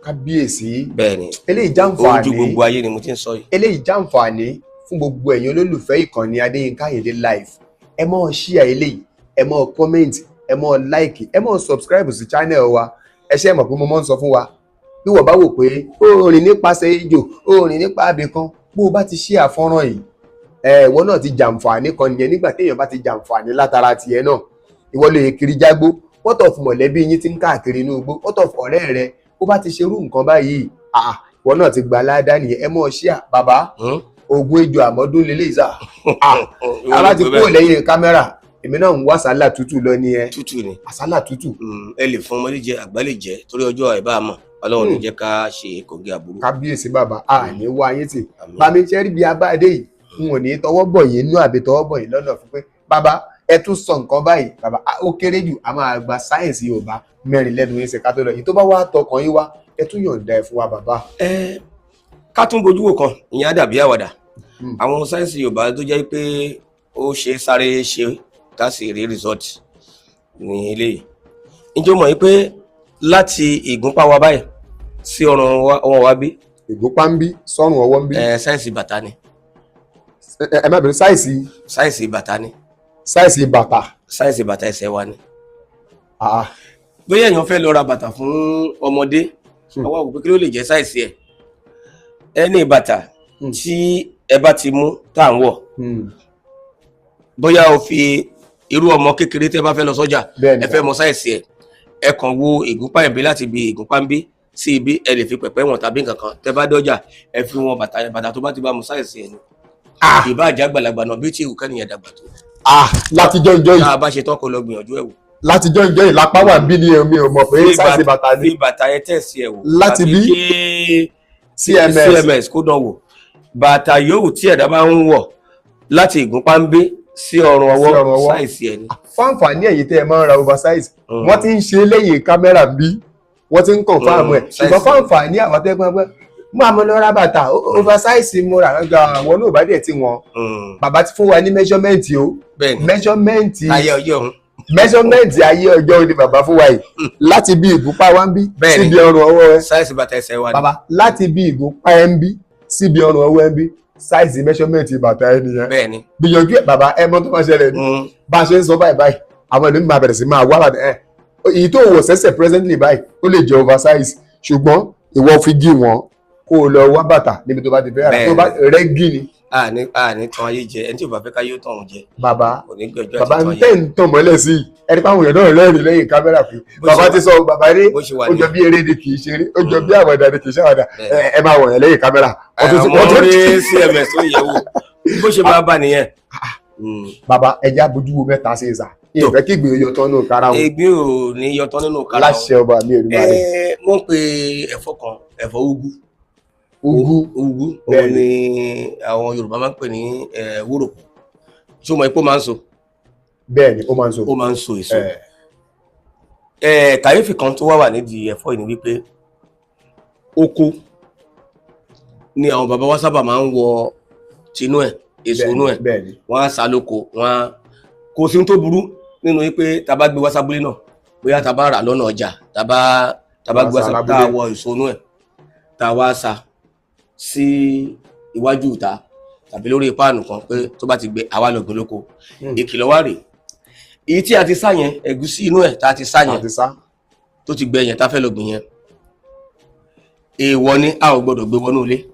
Kábíyèsí. Bẹ́ẹ̀ni Eléyìí jàǹfààní. ojú gbogbo ayé ni mo ti ń sọ yìí. Eléyìí jàǹfààní fún gbogbo ẹ̀yin olólùfẹ́ ìkànnì Adéyínká Ayinde live. Ẹ máa share eléyìí, ẹ máa comment, ẹ máa like, ẹ máa subscribe sí channel wa. Ẹ ṣe mọ̀ pé mo máa ń sọ fún wa bí wọ́n bá wò pé ó rìn nípasẹ̀ ejò, ó rìn nípa abìkan, bó o bá ti share àfọ́nrán yìí, ìwọ náà ti jàǹfààní kan nìyẹn. Nígbà téèyàn bá ti jàǹfààní látara tiẹ̀ náà, ìwọ lè kiri jágbó, what of mọ̀lẹ́bí yín ti ń káàkiri inú igbó, what of ọ̀rẹ́ rẹ, bó bá ti ṣerú nǹkan báyìí, ìwọ náà ti gba aládá nìyẹn. Ẹ mọ̀ share bàbá, ogun ejò àmọ́dún lélẹ́yìí sà. Ara ti kúrò lẹ́yìn kámẹ́rà, èmi náà ń wá àsálà tútù lọ ní ẹ. Tútù ni. Àsálà tútù. Ẹ lè fún ọmọdé jẹ, àgbà lè jẹ, torí ọjọ́ ẹ̀ bá mọ̀ Ọlọ́run ní jẹ́ ká ṣe kògé àbúrò. Kábíyèsí bàbá, ní wá ayé tì. Bàmí ṣe rí bí abáde yìí, n ò ní tọwọ́ bọ̀ yín nú àbí tọwọ́ bọ̀ yín lọ́nà fún pé bàbá ẹ tún sọ nǹkan báyìí, bàbá ó kéré jù a máa gba sáyẹ̀nsì Yorùbá 4 lẹ́nu yín ṣe ká tó lọ. Èyí tó bá wá tọkàn yín wá, ẹ tún yọ̀ǹda ẹ̀ fún wa bàbá. Ká tún bojú wò kan, ìyẹn á dàbí àwàdà. Àwọn sáyẹ̀nsì Yorùbá tó jẹ́ pé ó ṣe sáré ṣe ká sì rí result ní eléyìí. Ǹjẹ́ o mọ̀ pé láti ìgúnpá wa báyìí sí ọrùn wa bí? Ìgúnpá ń bí, sọ́rùn ọwọ́ ń bí. Sáìsì bàtà ni. Ẹ má bẹ̀rẹ̀ sáìsì bàtà ni. Sáìsì bàtà. Sáìsì bàtà ẹsẹ̀ wa ni. Bóyá èèyàn fẹ́ lọ ra bàtà fún ọmọdé, ọwọ́ àwòpé kí ló lè jẹ́ sáìsì ẹ̀. Ẹni bàtà tí ẹ bá ti mú tá à ń wọ̀, bóyá o fi irú ọmọ kékeré tẹ́ bá fẹ́ lọ sọ́jà, ẹ fẹ́ mọ sáìsì ẹ̀, ẹ kàn wo ìgúnpá ẹ̀bí láti ibi ìgúnpá ń bí sí ibi, ẹ lè fi pẹ̀pẹ́ wọn tàbí nǹkan kan. Tẹ́ bá dọ́jà, ẹ fi wọn bàtà tó bá ti bá mu sáìsì ẹ̀ ni. Ìbá àjẹ́ àgbàlagbà náà bí tí ìwù kẹ́nìyàn dàgbà tó. Láti jọ́ yìí. Tá a bá ṣe tán kó lọ gbìyànjú ẹ̀ wò. Láti jọ́ yìí lápá wà bí ni èmi ò mọ̀ pé sáìsì bàtà ni. Fi bàtà ẹ tẹ̀sí ẹ̀ wò. Láti bí CMS kó dán wò. Bàtà yòówù tí ẹ̀dá bá ń wọ̀ láti ìgúnpá ń bí sí ọrùn ọwọ́ sáìsì ẹ̀ ni. Fáǹfààní ẹ̀yin tẹ́ ẹ máa ń ra oversize, wọ́n ti ń ṣe lẹ́yìn kámẹ́rà bí, wọ́n ti ń confirm ẹ̀. Ṣùgbọ́n fáǹfààní àwọn tẹ́gbọ́n mú àmọ́ lọ ra bàtà oversize mo rà gba àwọn náà bá dẹ̀ tí wọn. Bàbá ti fún wa ní measurement o. Measurement ayé ọjọ́ ọ̀hún. Measurement ayé ọjọ́ ni bàbá fún wa yìí. Láti bí ìgúnpá wa ń bí síbi ọrùn ọwọ́ ẹ. Sáìsì bàtà ẹsẹ̀ wa ni. Bàbá láti bí ìgúnpá ẹ ń bí síbi ọrùn ọwọ́ ẹ ń bí. Size measurement bàtà ẹ nìyẹn. Bẹ́ẹ̀ni. Gbìyànjú ẹ̀ bàbá ẹ mọ̀ tó máa ṣẹlẹ̀ ní. Bá a ṣe ń sọ báyìí àwọn ènìyàn máa bẹ̀rẹ̀ sí máa wá bàtà ẹ̀. Èyí tó wọ̀ sẹ́sẹ̀ presently báyìí ó lè jẹ́ oversize, ṣùgbọ́n ìwọ fi gí wọn kó o lọ wá bàtà níbi tó bá ti fẹ́ rà tó bá rẹ́gí ni. Ní tán ayé jẹ, ẹni tí ò bá fẹ́ ká yóò tàn jẹ. Bàbá ń tẹ̀ ń tàn mọ́lẹ̀ sí i, ẹni pàwọn èèyàn náà rẹ́rìn lẹ́yìn kámẹ́rà pé bàbá ti sọ bàbá rí ó jọ bí eré ni kì í ṣeré, ó jọ bí àwàdà ni kì í ṣàwàdà, ẹ máa wọ̀nyẹn lẹ́yìn kámẹ́rà. Ọmọ rí CMS tó yẹ wò bó ṣe máa bá nìyẹn. Bàbá ẹja bójú wo mẹ́ta ṣe é sà, ìfẹ́ kí ìgbìn yọtọ́ nínú kára wọn. Ìgbín ò ní yọtọ́ nínú kára wọn. Láṣẹ ọba mi ò rí máa rí. Wọ́n pe ẹ̀fọ́ kan, ẹ̀fọ́ úgú. Úgú òun ni àwọn Yorùbá máa ń pè ní wúròkù. Ṣé o mọ̀ pé ó máa ń so? Bẹ́ẹ̀ni, ó máa ń so. Ó máa ń so èso. Kàyéfì kan tó wà nídìí ẹ̀fọ́ yìí ni wípé oko ni àwọn bàbá wa sábà máa ń wọ tinú ẹ̀, èso inú ẹ̀. Wọ́n á sá lóko, kò sí tó burú nínú wípé tá bá gbé wá sábúlé náà, bóyá tá bá rà lọ́nà ọjà, tá bá gbé wá sábúlé, tá wọ èso inú ẹ̀, tá wá sá sí iwájú ìta tàbí lórí páànù kan pé tó bá ti gbé àwa lọ gbé lóko. Ìkìlọ̀ wá rèé, èyí tí a ti sá yẹn, ẹ̀gúsí inú ẹ̀ tá a ti sá yẹn tó ti gbẹ yẹn tá fẹ́ lọ gbìn yẹn, èèwọ̀ ni a ò gbọdọ̀ gbé wọnú ilé.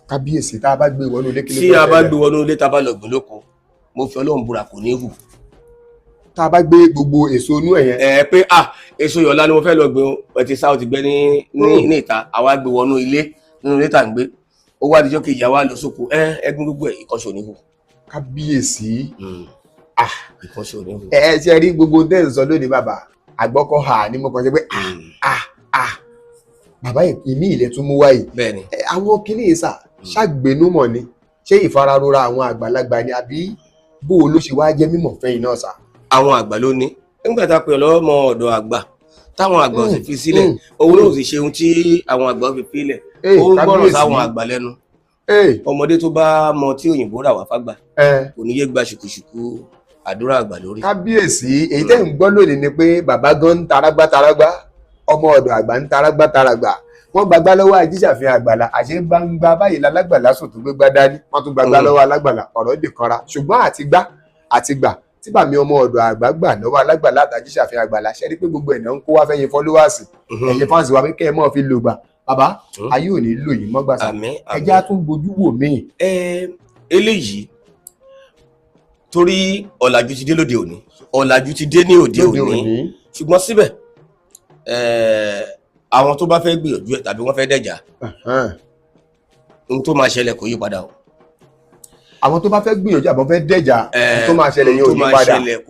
Kábíyèsí, tá a bá gbé wọnú ilé kí ló tí a bá gbé wọnú ilé tá a bá lọ gbìn lóko, mo fi Ọlọ́run búra kò ní hù. Tá a bá gbé gbogbo èso inú ẹ̀ yẹn. Pé èso yọ̀ọ̀la ni mo fẹ́ lọ gbìn, ẹ ti sá ó ti gbẹ ní ìta, àwa gbé wọnú ilé nínú ilé tá à ń gbé, ó wá díjọ́ kejì àwa lọ sóko, ẹgbẹ́ gbogbo ẹ̀ ìkọ́ṣe òní hù. Kábíyèsí. Ìkọ́ṣe òní hù. Ṣe rí gbogbo tẹ́ ń sọ lónìí bàbá, àgbọ́kọ̀ ha ni mo kàn ṣe pé bàbá ìmí ilẹ̀ tún mú wáyé. Bẹ́ẹ̀ni. Àwọn kìíní ìsà ṣàgbénúmọ̀ ni, ṣé ìfararora àwọn àgbàlagbà ni àbí bó o ló ṣe wá jẹ́ mímọ̀ fẹ́yìn náà sà? Àwọn àgbà ló ní. Nígbà tá a pè lọ́mọ ọ̀dọ̀ àgbà, táwọn àgbà ò sì fi sílẹ̀, òun náà ò sì ṣe ohun tí àwọn àgbà ò fi sílẹ̀. Ó ń gbọ́rọ̀ sáwọn àgbà lẹ́nu. Ọmọdé tó bá mọ tí òyìnbó rà wá fágbà, kò ní yé gba ṣùkùṣùkù àdúrà àgbà lórí. Kábíyèsí, èyí tẹ́ ń gbọ́ lónìí ni pé bàbá gan tarágbá ọmọ ọ̀dọ̀ àgbà ń taragbá taragbà wọ́n gbagbá lọ́wọ́ Ajíṣàfihàn Àgbàlá àṣẹ gbangba báyìí lálágbàlá sùn tó gbégbá dání wọ́n tún gbagbá lọ́wọ́ alágbàlá ọ̀rọ̀ dè kanra ṣùgbọ́n àtìgbà tí bàmí ọmọ ọ̀dọ̀ àgbà gbà lọ́wọ́ alágbàlá àtàjíṣàfihàn Àgbàlá ṣe rí pé gbogbo ẹ̀nà ń kó wá fẹ́yìn fọ́lọ́wàsì ẹ̀yìn fáǹsì wa pé kẹ́ ẹ mọ́ fi lò gbà bàbá ayé ò ní lò yìí mọ́gbà sá ẹjẹ́ á tún bojú wò míì. Eléyìí torí ọ̀làjú ti dé lóde òní ọ̀làjú ti dé ní òde òní ṣùgbọ́n síbẹ̀ àwọn tó bá fẹ́ gbìyànjú ẹ̀ tàbí wọ́n fẹ́ dẹ̀jà ohun tó máa ṣẹlẹ̀ kò yí padà o. Àwọn tó bá fẹ́ gbìyànjú àbọ̀ fẹ́ dẹ̀jà ohun tó máa ṣẹlẹ̀ yẹn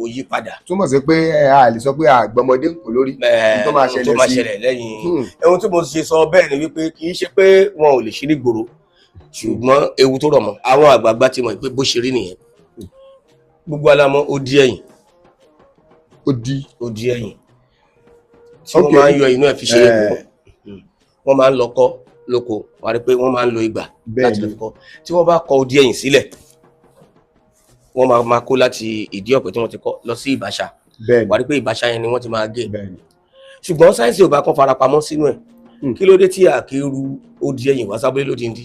ò yí padà túmọ̀ sí pé a lè sọ pé àgbọmọdé kò lórí ohun tó máa ṣẹlẹ̀ lẹ́yìn ohun tí mo ṣe sọ bẹ́ẹ̀ ni wípé kì í ṣe pé wọn ò lè ṣe ní gbòòrò ṣùgbọ́n ewu tó rọ̀ mọ́ àwọn àgbààgbà ti mọ̀ pé bó ṣe rí nìyẹn gbogbo alamọ ó di ẹ̀yìn tí wọ́n máa ń yọ inú ẹ̀ fi ṣe epo wọ́n máa ń lọ́kọ́ lóko wà rí pé wọ́n máa ń lo ìgbà láti lọ fi kọ́ tí wọ́n bá kọ odi ẹ̀yìn sílẹ̀ wọ́n máa kó láti ìdí ọ̀pẹ tí wọ́n ti kọ́ lọ sí ìbáṣà wà rí pé ìbáṣà yẹn ni wọ́n ti máa gé ṣùgbọ́n sáyẹ́nsì ò bá kọ́ farapamọ́ sínú ẹ̀ kí ló dé tí àkérú odi ẹ̀yìn wá sábẹ́ lódindi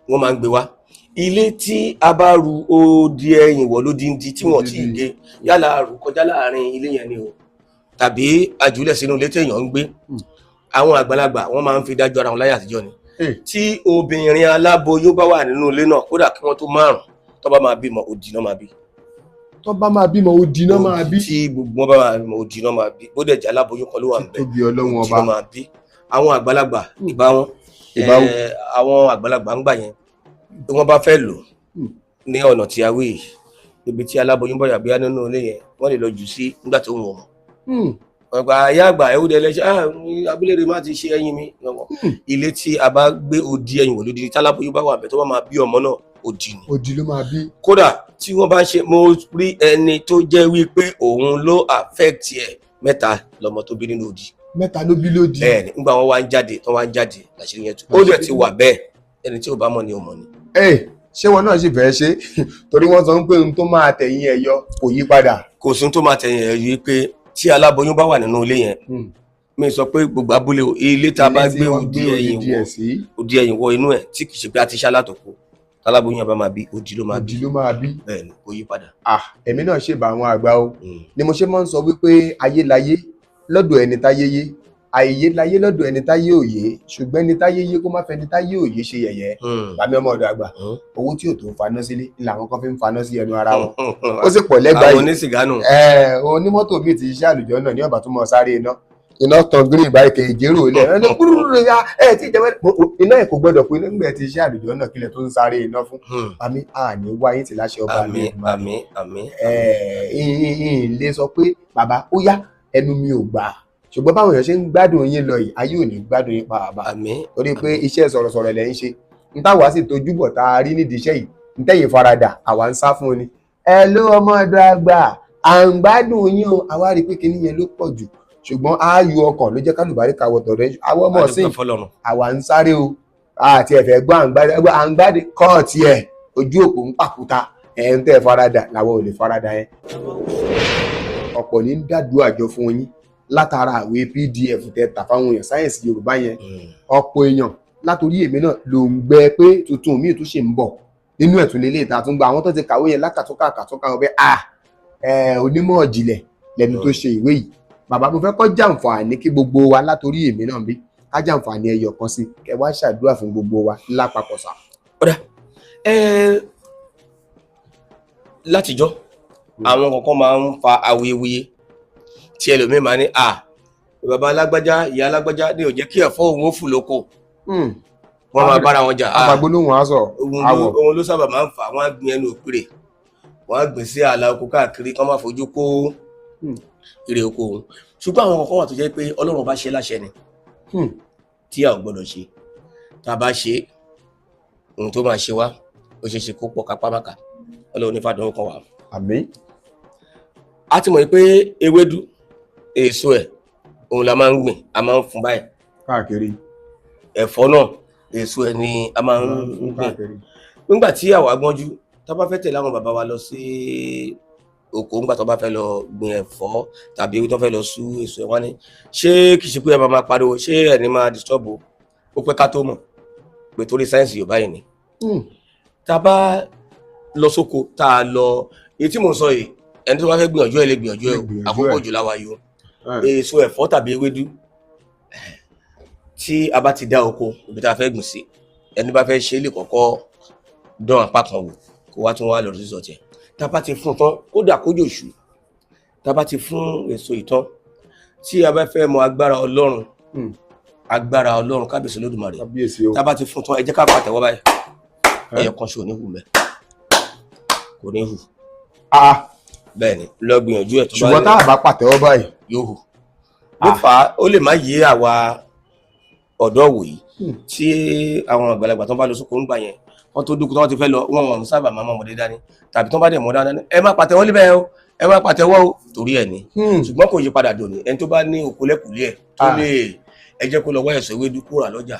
wọ́n máa ń gbé wá ilé tí a bá ru odi ẹ̀yìn wọ̀ lódindi tí wọ́n ti gé yálà rù kọjá láàrin ilé yẹn ni o tàbí àjùlẹ̀ sínú ilé téèyàn ń gbé àwọn àgbàlagbà wọ́n máa ń fi dájọ́ ara wọn láyé àtijọ́ ni tí obìnrin aláboyún bá wà nínú ilé náà kódà kí wọ́n tó márùn tó bá máa bímọ odi náà máa bí tí gbogbo wọn bá máa bímọ odi náà máa bí bó dẹ̀ jẹ́ aláboyún kan ló wà níbẹ̀ odi náà máa bí àwọn àgbàlagbà ìbá wọn àwọn àgbàlagbà ń gbà yẹn bí wọ́n bá fẹ́ lò ní ọ̀nà tí a wí ibi tí aláboyún bọ̀yà bí nínú ilé yẹn wọ́n lè lọ jù sí nígbà tó ń wọ̀ ọgbà ayé àgbà ẹ̀wúdẹ lẹ́ṣẹ́ abúlé rẹ̀ má ti ṣe ẹyin mi ilé tí a bá gbé odi ẹ̀yìn wò lódì tí aláboyún bá wà bẹ̀ tó bá máa bí ọmọ náà odi ló máa bí kódà tí wọ́n bá ń ṣe mo rí ẹni tó jẹ́ wípé òun ló affect ẹ̀ mẹ́ta lọmọ tó bí nínú odi mẹ́ta ló bí lódì bẹ́ẹ̀ ni nígbà wọn wá ń jáde láṣìírí yẹn tó ó dẹ̀ ti wà bẹ́ẹ̀ ẹni tí ò bá mọ̀ ni ò mọ̀ ni. ṣé wọn náà sì fẹ́ ṣe torí wọ́n sọ pé ohun tó máa tẹ̀yìn ẹ̀ yọ kò yí padà. kò sí ohun tó máa tẹ̀yìn ẹ̀ yí pé tí aláboyún bá wà nínú ilé yẹn mi sọ pé gbogbo abúlé ilé tá a bá gbé odi ẹ̀yìn wọ inú ẹ̀ tí kì í ṣe pé a ti ṣá látòkò aláboyún bá máa bí odi ló máa bí bẹ́ẹ̀ ni kò yí padà. èmi náà ṣe bá àwọn àgbà o ni mo ṣe máa ń sọ wípé ayé láyé lọ́dọ̀ ẹni táyé yé àìyé láyé lọ́dọ̀ ẹni táyé òye ṣùgbọ́n ẹni táyé yé kó má fẹ́ ẹni táyé òye ṣe yẹ̀yẹ́ bàmí ọmọ ọ̀dọ̀ àgbà owó tí ò tó faná sílé làwọn kan fi ń faná sí ẹnu ara wọn ó sì pọ̀ lẹ́gbàá àwọn onísìgánù onímọ́tò bíi ti iṣẹ́ àlùjọ náà ní ọ̀bà tó mọ̀ sáré iná tan green báyìí kè jérò ilẹ̀ ẹni kúrúrú ya ẹ ti jẹ́ iná ẹ̀ kò gbọ́dọ̀ pé nígbà tí iṣẹ́ àlùjọ náà kílẹ̀ tó ń sáré iná fún àmì àní wáyé ti láṣẹ ọba mi lè sọ pé bàbá ó yá ẹnu mi ò gbà ṣùgbọ́n báwọn èèyàn ṣe ń gbádùn yín lọ yìí ayé ò ní gbádùn yín pa àbá torí pé iṣẹ́ sọ̀rọ̀sọ̀rọ̀ lẹ́ ń ṣe n táwa sì tójú bọ̀ tá a rí nídìí iṣẹ́ yìí n tẹ̀yìn faradà àwa ń sá fún ni ẹ ló ọmọ ọ̀dọ̀ àgbà à ń gbádùn yín o àwa rí i pé kinní yẹn ló pọ̀ jù ṣùgbọ́n ààyò ọkàn ló jẹ́ kálùbárí kàwọ̀ tọ̀rẹ́ àwọn ọmọ ọ̀sìn àwa ń sáré o àti ẹ̀fẹ̀ gbọ́ à ń gbádùn kọ́ọ̀tì ẹ̀ ojú òpó ń pàkúta ẹ̀ ń tẹ̀ faradà làwọn ò lè faradà yẹn ọ̀pọ̀ ní dàdú àjọ fún yín látara àwé pdf tẹ tà fáwọn èèyàn sáyẹ̀nsì yorùbá yẹn ọ̀pọ̀ èèyàn látòrí èmi náà ló ń gbẹ pé tuntun míì tún ṣe ń bọ̀ nínú ẹ̀tún lélẹ̀ ìta tún gba àwọn tó ti kàwé yẹn lákàtúnkà wọn pé onímọ̀ ìjìnlẹ̀ lẹ́nu tó ṣe ìwé yìí bàbá mo fẹ́ kọ́ jàǹfààní kí gbogbo wa látòrí èmi náà bí ká jàǹfààní ẹyọ kan sí kẹ wá ṣàdúrà fún gbogbo wa lápapọ̀ sá. látijọ́ àwọn kankan máa ń fa awuyewuye tí ẹlòmíín máa ní bàbá alágbájá ìyá alágbájá ní ò jẹ́ kí ẹ̀fọ́ òun ó fù lóko wọ́n máa bára wọn jà àgbàgbólóhùn aṣọ òun ló sábà máa ń fà wọ́n á gbin ẹnu òpìrè wọ́n á gbìn sí ààlà oko káàkiri kí wọ́n máa fojú kó èrè oko òun ṣùgbọ́n àwọn kankan wà tó jẹ́ pé Ọlọ́run bá ṣe láṣẹ ni tí a ò gbọ́dọ̀ ṣe tá a bá ṣe ohun tó máa ṣe wá ó ṣe é ṣe kó pọ̀ kápámáka Ọlọ́run ní fàdánwò kan wà. àmín. a ti mọ̀ pé ewédú èso ẹ̀ òun la máa ń gbìn a máa ń fún báyìí káàkiri ẹ̀fọ́ náà èso ẹ̀ ni a máa ń gbìn nígbà tí àwa gbọ́njú tá bá fẹ́ tẹ̀lé àwọn bàbá wa lọ sí oko ńgbà tó bá fẹ́ lọ gbin ẹ̀fọ́ tàbí tó fẹ́ lọ sú èso ẹ̀ wọ́n ní ṣé kìí ṣe pé ẹ máa pariwo ṣé ẹni máa disturb ó pẹ́ ká tó mọ̀ pé torí sáyẹ́ǹsì Yorùbá yìí ni. tá a bá lọ sóko tá a lọ èyí tí mò ń sọ yìí ẹni tó bá fẹ́ gbìyànjú ẹ lè gbìyànjú ẹ àkókò òjò láwa yìí o èso ẹ̀fọ́ tàbí ewédú tí a bá ti dá oko ibi tá a fẹ́ gbìn sí ẹni bá fẹ́ ṣe é lè kọ́kọ́ dán apá kan wò kó wá tún wá lọ sí sọ̀tẹ̀ tá a bá ti fún tán kódà kójò ṣù tá a bá ti fún èso ìtàn tí a bá fẹ́ mọ agbára Ọlọ́run kábíyèsí Olódùmarè tá a bá ti fún tán ẹ jẹ́ ká pàtẹ́wọ́ báyìí ẹyọ kan ṣe ò ní hù mẹ́ kò ní hù bẹ́ẹ̀ ni lọ gbìyànjú ẹ̀ tó bá ṣùgbọ́n tá a bá pàtẹ́wọ́ báyìí yóò hù ló fà á ó lè má yé àwa ọ̀dọ́ wò yìí tí àwọn àgbàlagbà tó bá lọ sóko ń gbà yẹn wọ́n tó dúkú tó wọ́n ti fẹ́ lọ wọ́n sábà máa mọ̀mọ́dé dání tàbí tó bá dẹ̀ mọ́ dání ẹ má pàtẹ́wọ́ níbẹ̀ o ẹ má pàtẹ́wọ́ o torí ẹ̀ ni ṣùgbọ́n kò yí padà dòní ẹni tó bá ní oko lẹ́kùlé ẹ̀ tó lè ẹ jẹ́ kó lọ wá ẹ̀sọ́ ewédú kó rà lọ́jà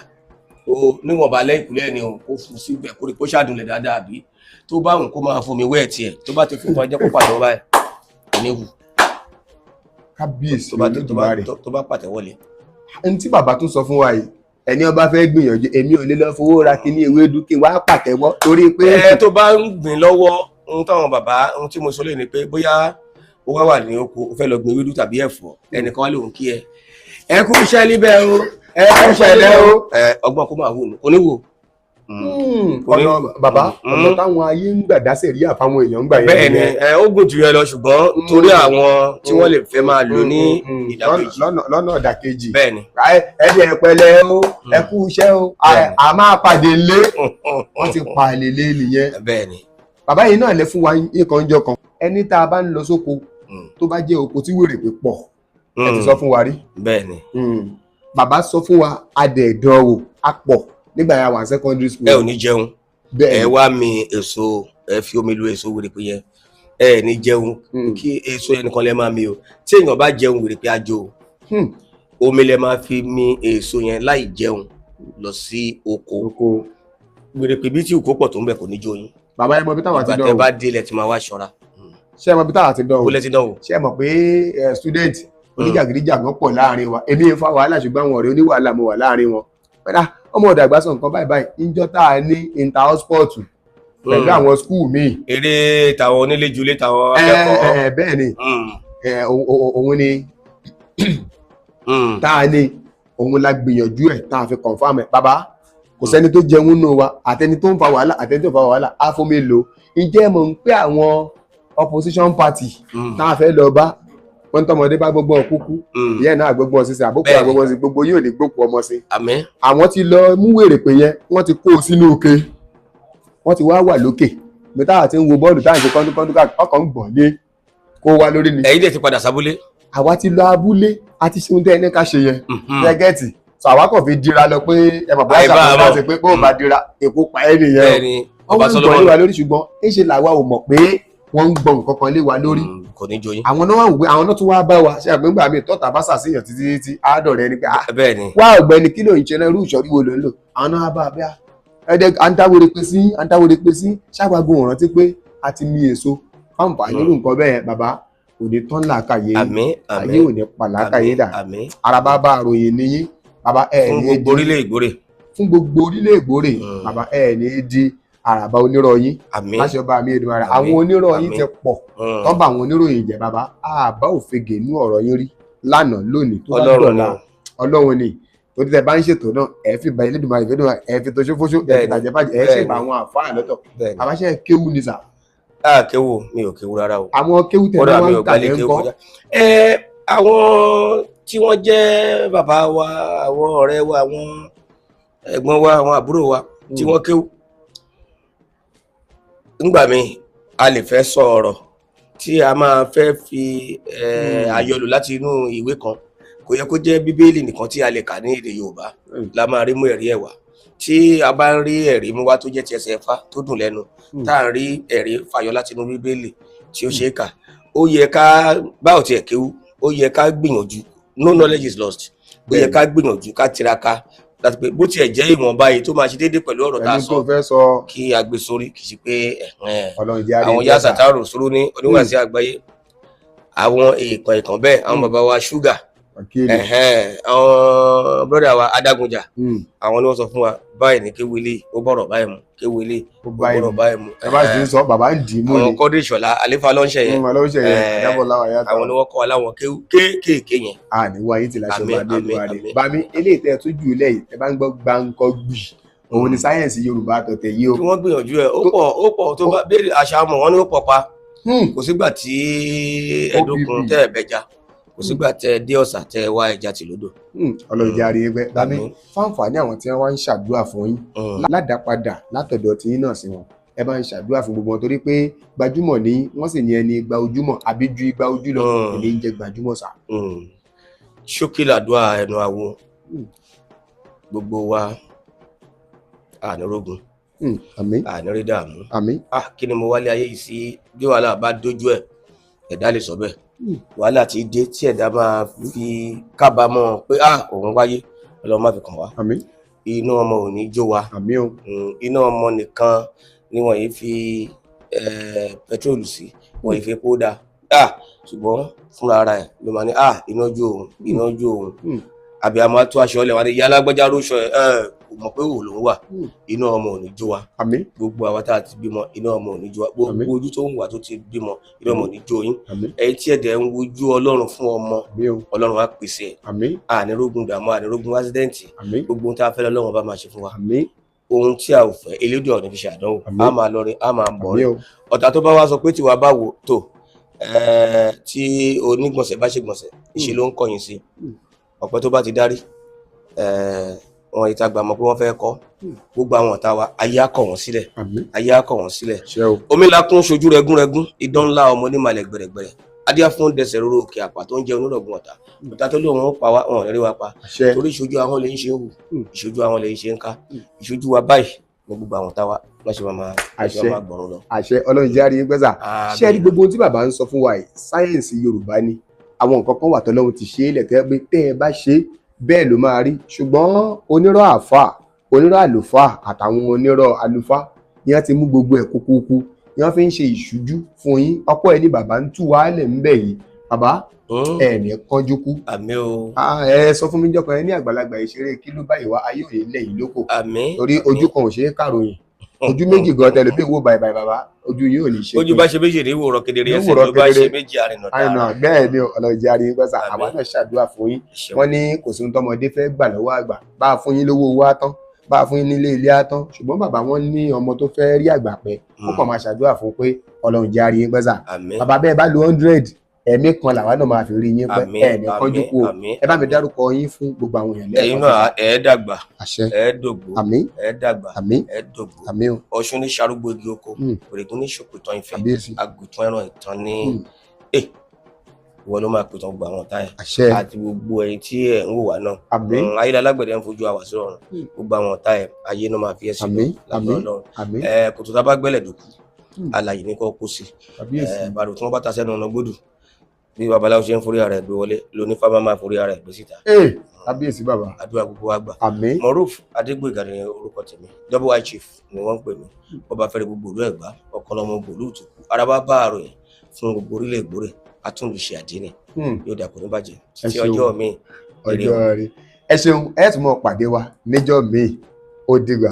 o níwọ̀nba lẹ́kùlé ẹ̀ ni o kó fún síbẹ̀ kó ṣàdùnlẹ̀ dáadáa àbí tó bá òun kó máa fún mi wẹ́ẹ̀ tiẹ̀ tó bá ti fún tán ẹ jẹ́ kó pàtẹ́wọ́ báyìí kò ní hù kábíyèsí Olódùmarè tó bá pàtẹ́wọ́ lé. ẹni tí bàbá tún sọ fún wa yìí ẹni ó bá fẹ́ gbìyànjú èmi ò lè lọ fowó ra kíní ewédú kí n wá pàtẹ́wọ́ torí pé. ẹ tó bá ń gbìn lọ́wọ́ ohun táwọn bàbá ohun tí mo sọ lè ní pé bóyá ó wá wà ní oko ó fẹ́ lọ gbìn ewédú tàbí ẹ̀fọ́ ẹnìkan wá lòun kí ẹ kú iṣẹ́ níbẹ̀ o ẹ kú iṣẹ́ níbẹ̀ o ọgbọ́n kó máa wò ní oníwò. bàbá ọ̀nà táwọn ayé ń gbà dáṣẹ̀ rí àfáwọn èèyàn ń gbà yẹn. bẹ́ẹ̀ ni ó gùn jù yẹn lọ ṣùgbọ́n torí àwọn tí wọ́n lè fẹ́ máa lò ní ìdàkejì. lọ́nà ìdàkejì. bẹ́ẹ̀ ni. ẹ̀dẹ̀ ẹ̀pẹ̀lẹ́ o ẹ kú iṣẹ́ o a máa pàdé lé wọ́n ti pa àlèlé nìyẹn. bẹ́ẹ̀ ni. bàbá yìí náà lè fún wa nǹkan jọ kan ẹni tá a bá ń lọ sóko tó bá jẹ́ oko tí wèrè pé pọ̀ ẹ ti sọ fún wa rí. bẹ́ẹ̀ ni. bàbá sọ fún wa adẹ̀ẹ̀dánwò á pọ̀ nígbà yà wà secondary school. ẹ ò ní jẹun ẹ wá mi èso ẹ fi omi lu èso wèrè pé yẹn ẹ ní jẹun kí èso ẹnìkan lẹ máa mi o tí èèyàn bá jẹun wèrè pé ajo omi lẹ máa fi mi èso yẹn láì jẹun lọ sí oko wèrè pé bí tí òkú pọ̀ tó ń bẹ̀ kò ní jó yín. bàbá ẹ mọ bí táwọn ti dán o ìgbà tẹ bá délẹ̀ tí máa wá ṣọ́ra. ṣé ẹ mọ bí táwọn ti dán o kó lẹ ti dán o. ṣé ẹ mọ̀ pé student oníjàgídíjàgan pọ̀ láàrin wa èmi ń fa wàhálà ṣùgbọ́n àwọn ọ̀rẹ́ oníwàhálà mo wà láàrin wọn ọmọ ọ̀dà àgbàsọ nǹkan báyìí níjọ́ tá a ní inter-house sport pẹ̀lú àwọn skul míì. eré tàwọn onílé julé tàwọn akẹ́kọ̀ọ́. bẹ́ẹ̀ ni òun ni tá a ní òun la gbìyànjú ẹ̀ tá a fi confam ẹ̀ bàbá kò sẹ́ni tó jẹun nù wa àtẹni tó ń fa wàhálà àtẹni tó ń fa wàhálà á fún mi lò ǹjẹ́ mọ̀ ń pé àwọn opposition party tá a fẹ́ lọ bá wọ́n tọmọdé bá gbogbo kúkú ìyá náà gbogbo ọsẹ àbúkù àgbogbo ọsẹ gbogbo yóò ní gbòkú ọmọ sí. àmín. àwọn ti lọ mú wèrè pé yẹn wọ́n ti kó o sínú òkè wọ́n ti wá wà lókè gbẹtà àti ń wo bọ́ọ̀lù táà ń ṣe kọ́ńdúkọ́ńdú ọkàn ń gbọ̀n lé kó wá lórí ni. ẹ̀yin dẹ̀ ti padà sábúlé. àwa ti lọ abúlé a ti ṣe ohun tẹ́ ẹni ká ṣe yẹn gẹ́gẹ́tì sọ àwa kàn fi dira lọ pé ẹ bàbá àṣà kan ṣe pé bó bá dira èkó pa ẹ́ nìyẹn o wọ́n ń gbọ̀n lé wa lórí ṣùgbọ́n ẹ ṣe làwa ò mọ̀ pé wọ́n ń gbọ̀n nǹkan kan lé wa lórí. kò ní joyin. àwọn náà wà wípé àwọn náà tún wá bá wa ṣe àgbẹ̀ngbà mi tọ́ta bá ṣàṣeyàn títí àádọ́ rẹ ni pé wá ọ̀gbẹ́ni kí ló ń ṣe náà irú ìṣọ́rí wo ló ń lò àwọn náà wá bá a bẹ́ẹ̀ ẹ̀ẹ́dẹ́ àǹtáwèrè pé sí ṣàgbàgbọ́n rántí pé a ti mi èso fáǹfààní irú nǹkan bẹ́ẹ̀ bàbá kò ní tán làákàyè ayé ò ní pa làákàyè dà ara bá àròyìn níyìn bàbá ẹ̀ ní fún gbogbo orílẹ̀ ìgbórè bàbá ẹ̀ ní di àràbà oníròyìn láṣẹ ọba mi Èdùmàrè àwọn oníròyìn ti pọ̀ tán bá àwọn oníròyìn jẹ bàbá àbá òfegè nú ọ̀rọ̀ yín rí lánàá lónìí tó bá dọ̀la Ọlọ́run ni tó ti tẹ bá ń ṣètò náà ẹ fi bá Elédùmarè Elédùmarè ẹ fi tó ṣófóṣó ẹ fi tàjẹ bàjẹ́ ẹ ṣe bá àwọn àfáà lọ́tọ̀ àbáṣẹ kéwù ni sà. kéwù mi ò kéwù rárá o. àwọn kéwù tẹ náà wọn ń tàlẹ́ ńkọ́. àwọn tí wọ́n jẹ́ bàbá wa àwọn ọ̀rẹ́ wa àwọn ẹ̀gbọ́n wa àwọn àbúrò wa tí wọ́n kéwù ńgbà mi a lè fẹ́ sọ ọ̀rọ̀ tí a máa fẹ́ fi àyọlò láti inú ìwé kan kò yẹ kó jẹ́ bíbélì nìkan tí a lè kà ní èdè Yorùbá la máa rí mú ẹ̀rí ẹ̀ wá tí a bá ń rí ẹ̀rí mú wá tó jẹ́ ti ẹsẹ̀ Ẹ̀fà tó dùn lẹ́nu tá à ń rí ẹ̀rí fàyọ láti inú bíbélì tí ó ṣe é kà ó yẹ ká báwo tiẹ̀ kéwú ó yẹ ká gbìyànjú no knowledge is lost ó yẹ ká gbìyànjú ká tiraka láti pé bó tiẹ̀ jẹ́ ìwọ̀nba yìí tó máa ṣe déédéé pẹ̀lú ọ̀rọ̀ tá a sọ kí a gbé sórí kì í ṣe pé àwọn yá sàtàrò sóró ní oníwàásí àgbáyé àwọn èèkàn bẹ́ẹ̀ àwọn bàbá wa ṣúgà Wákìlì. àwọn brọ́dà wa adágunjà àwọn ni wọ́n sọ fún wa báyìí ní kéwìlì ó bọ̀rọ̀ báyìí mu kéwìlì ó bọ̀rọ̀ báyìí mu. ẹ bá sì ń sọ bàbá ń dì í mú ni. àwọn kọ́dé ìṣọ̀lá àlefa lọ́nṣẹ̀ yẹn àwọn ni wọ́n kọ́ aláwọn kéékèèké yẹn. a ní wáyé tí láṣọ bá dé lóore bami eléyìí tẹ́ tún jù lẹ́yìn ẹ bá ń gbọ́ gbáǹkọ́ gbì òun ni sáyẹ̀nsì Yorùbá àtọ̀tẹ̀ yìí o. kí wọ́n gbìyànjú ẹ̀ ó pọ̀ tó bá béèrè àṣà mọ̀ wọ́n ní ó pọ̀ pa kò sígbà tí ẹ̀dókun tẹ́ ẹ̀ bẹja kò sígbà tẹ́ dé ọ̀sà tẹ́ wá ẹja tì lódò. ọlọ́jà rí ẹgbẹ́ bami fáǹfààní àwọn tí wọ́n wá ń ṣàdúrà fún yín ládàpadà látọ̀dọ̀ tí yín náà sí wọn ẹ bá ń ṣàdúrà fún gbogbo wọn torí pé gbajúmọ̀ ní wọ́n sì ní ẹni igba ojúmọ̀ àbí ju igba ojú lọ èlé ń jẹ gbajúmọ̀ sá. ṣókí làdúrà ẹnu àwo gbogbo wa ànírógun àmín ànírí dààmú àmín. kí ni mo wálé ayé yìí sí bí wàhálà bá dójú ẹ̀ ẹ̀dá lè sọ bẹ́ẹ̀ wàhálà tí dé tí ẹ̀dá máa fi kábàámọ̀ pé òun wáyé Ọlọ́run má fi kàn wá. àmín. inú ọmọ ò ní jó wa. àmín o. inú ọmọ nìkan ni wọ́n yìí fi pẹtrólù sí wọ́n yìí fi epo dá ṣùgbọ́n fúnra ara ẹ̀ ló máa ní iná jó òun àbí àmọ́ tó aṣọ ọlẹ̀ wà ní ìyá alágbájá róṣọ ẹ̀ kò mọ̀ pé òun lòún wà iná ọmọ ò ní jó wa. àmín. gbogbo àwọn tá a ti bímọ iná ọmọ ò ní jó wa gbogbo ojú tó ń wà tó ti bímọ iná ọmọ ò ní jó yín ẹ̀yin tí ẹ̀dẹ̀ ń wojú Ọlọ́run fún ọmọ Ọlọ́run á pèsè ẹ̀. àmín. ànírógun dààmú ànírógun ásídẹ́ǹtì gbogbo ohun tá a fẹ́ lọ́wọ́ bá máa ṣe fún wa. àmín. ohun tí a ò fẹ́ elédè ọ̀nà fi ṣàdánwò a máa lọ rí a máa bọ̀ rí ọ̀tá tó bá wá sọ pé tiwa bá wò tó tí onígbọ̀nsẹ̀ bá ṣe gbọ̀nsẹ̀ ìṣe ló ń kọ̀yìn sí ọ̀pẹ tó bá ti dárí wọn ìta gbàmọ pé wọn fẹ́ kọ gbogbo àwọn ọ̀tá wa ayé akọ wọn sílẹ̀ ayé akọ wọn sílẹ̀ omi ńlá kún ṣojú rẹgúnrẹgún idán ńlá ọmọ ní malẹ gbẹrẹgbẹrẹ adíá fún dẹsẹ róró òkè àpà tó ń jẹ onírọ̀gùn ọ̀tá tó lóun ó pa wá wọn rí wa pa torí ìṣojú àwọn lè ń ṣe ń hù ìṣojú àwọn lè ń ṣe ń ká ìṣojú wa báyìí ní gbogbo àwọn táwa wọn ṣe máa gbọ̀rún lọ. àṣẹ Ọlọ́run jẹ́ àríyìn gbẹ́sà ṣé ẹ rí gbogbo ohun tí bàbá ń sọ fún wa yìí sáyẹ́ǹsì Yorùbá ni àwọn nǹkan kan wà tọ́lọ́run ti ṣe é lẹ̀tẹ́ pé tẹ́ ẹ bá ṣe bẹ́ẹ̀ ló máa rí ṣùgbọ́n onírọ̀ àfà onírọ̀ àlùfáà àtàwọn onírọ̀ àlùfáà ni wọ́n ti mú gbogbo ẹ̀ kúkúkú ni wọ́n fi ń ṣe ìṣújú fún yín ọ̀pọ̀ ẹ̀ ní bàbá ń tú wàhálẹ̀ ń bẹ̀ yìí bàbá ẹ̀ ní kánjú kú. àmín o. ẹ sọ fún mi jọkàn ẹ ní àgbàlagbà ìṣeré kí ló báyìí wá ayé òye lẹ́yìn lóko. àmín. torí ojú kan ò ṣeé kàròyìn ojú méjì gan tẹlẹ bí wo báyìí bàbá ojú yìí ò ní ṣe. ojú bá ṣe méjì ní ìwòrán kedere ẹsẹ̀ ló bá ṣe méjì àrìnà dáa. bẹ́ẹ̀ ni Ọlọ́run jẹ́ àríyìn gbọ́sà àwa náà ṣàdúrà fún yín wọ́n ní kò sí ohun tọmọdé fẹ́ gbà lọ́wọ́ àgbà bá a fún yín lówó owó àtán bá a fún yín nílé ilé àtán ṣùgbọ́n bàbá wọn ní ọmọ tó fẹ́ rí àgbà pẹ́ ó kàn máa ṣàdúrà fún pé Ọlọ́run jẹ́ àríyìn gbọ́sà bàbá bẹ́ẹ̀ bá lo 100 ẹ̀mí kan làwa náà máa fi rí yín pẹ́ ẹ̀ ní kánjú kú o ẹ bá mi dárúkọ yín fún gbogbo àwọn èèyàn lẹ́ẹ̀kan. ẹ̀yin náà ẹ dàgbà àṣẹ ẹ dògbò àmín ẹ dàgbà àmín ẹ dògbò àmín o. Ọ̀ṣun ní ṣarúgbó igi oko òrègùn ní ṣòpìtàn ìfẹ́ àgùntàn ẹran ìtàn ní ìwọ ló máa pìtàn gbogbo àwọn ọ̀tá ẹ̀ àti gbogbo ẹ̀yin tí ẹ̀ ń wò wá náà ayélujára alágbẹ̀dẹ ń fojú àwà sí ọ̀run gbogbo àwọn ọ̀tá ẹ̀ ayé náà máa fi ẹ̀ sí lọ́wọ́ kòtò tá a bá gbẹ́lẹ̀ dòkú alàyè ní kò kó sí bàrò tí wọ́n bá ta sẹ́nu ọ̀nà gbódù bí babaláwo ṣe ń forí ara ẹ̀ gbé wọlé lóní fábá máa forí ara ẹ̀ gbé síta. kábíyèsí bàbá. àdúrà gbogbo wa gbà. àmín. Moruf Adégbóyèga ni orúkọ tèmi double high chief ni wọ́n ń pè mí ọba fẹ́rẹ̀ gbogbo ìlú Ẹ̀gbá ọ̀kọ́lọ́mọ gbòòlù òtùkù araba bá àròyìn fún gbogbo orílẹ̀ Ìgbòrè atúndùṣe àdínì yóò dàpọ̀ ní bàjẹ́ títí ọjọ́ mi. ọjọ́ rí ẹ ṣeun ẹ tún mọ pàdé wa níjọ́ mi ó dìgbà.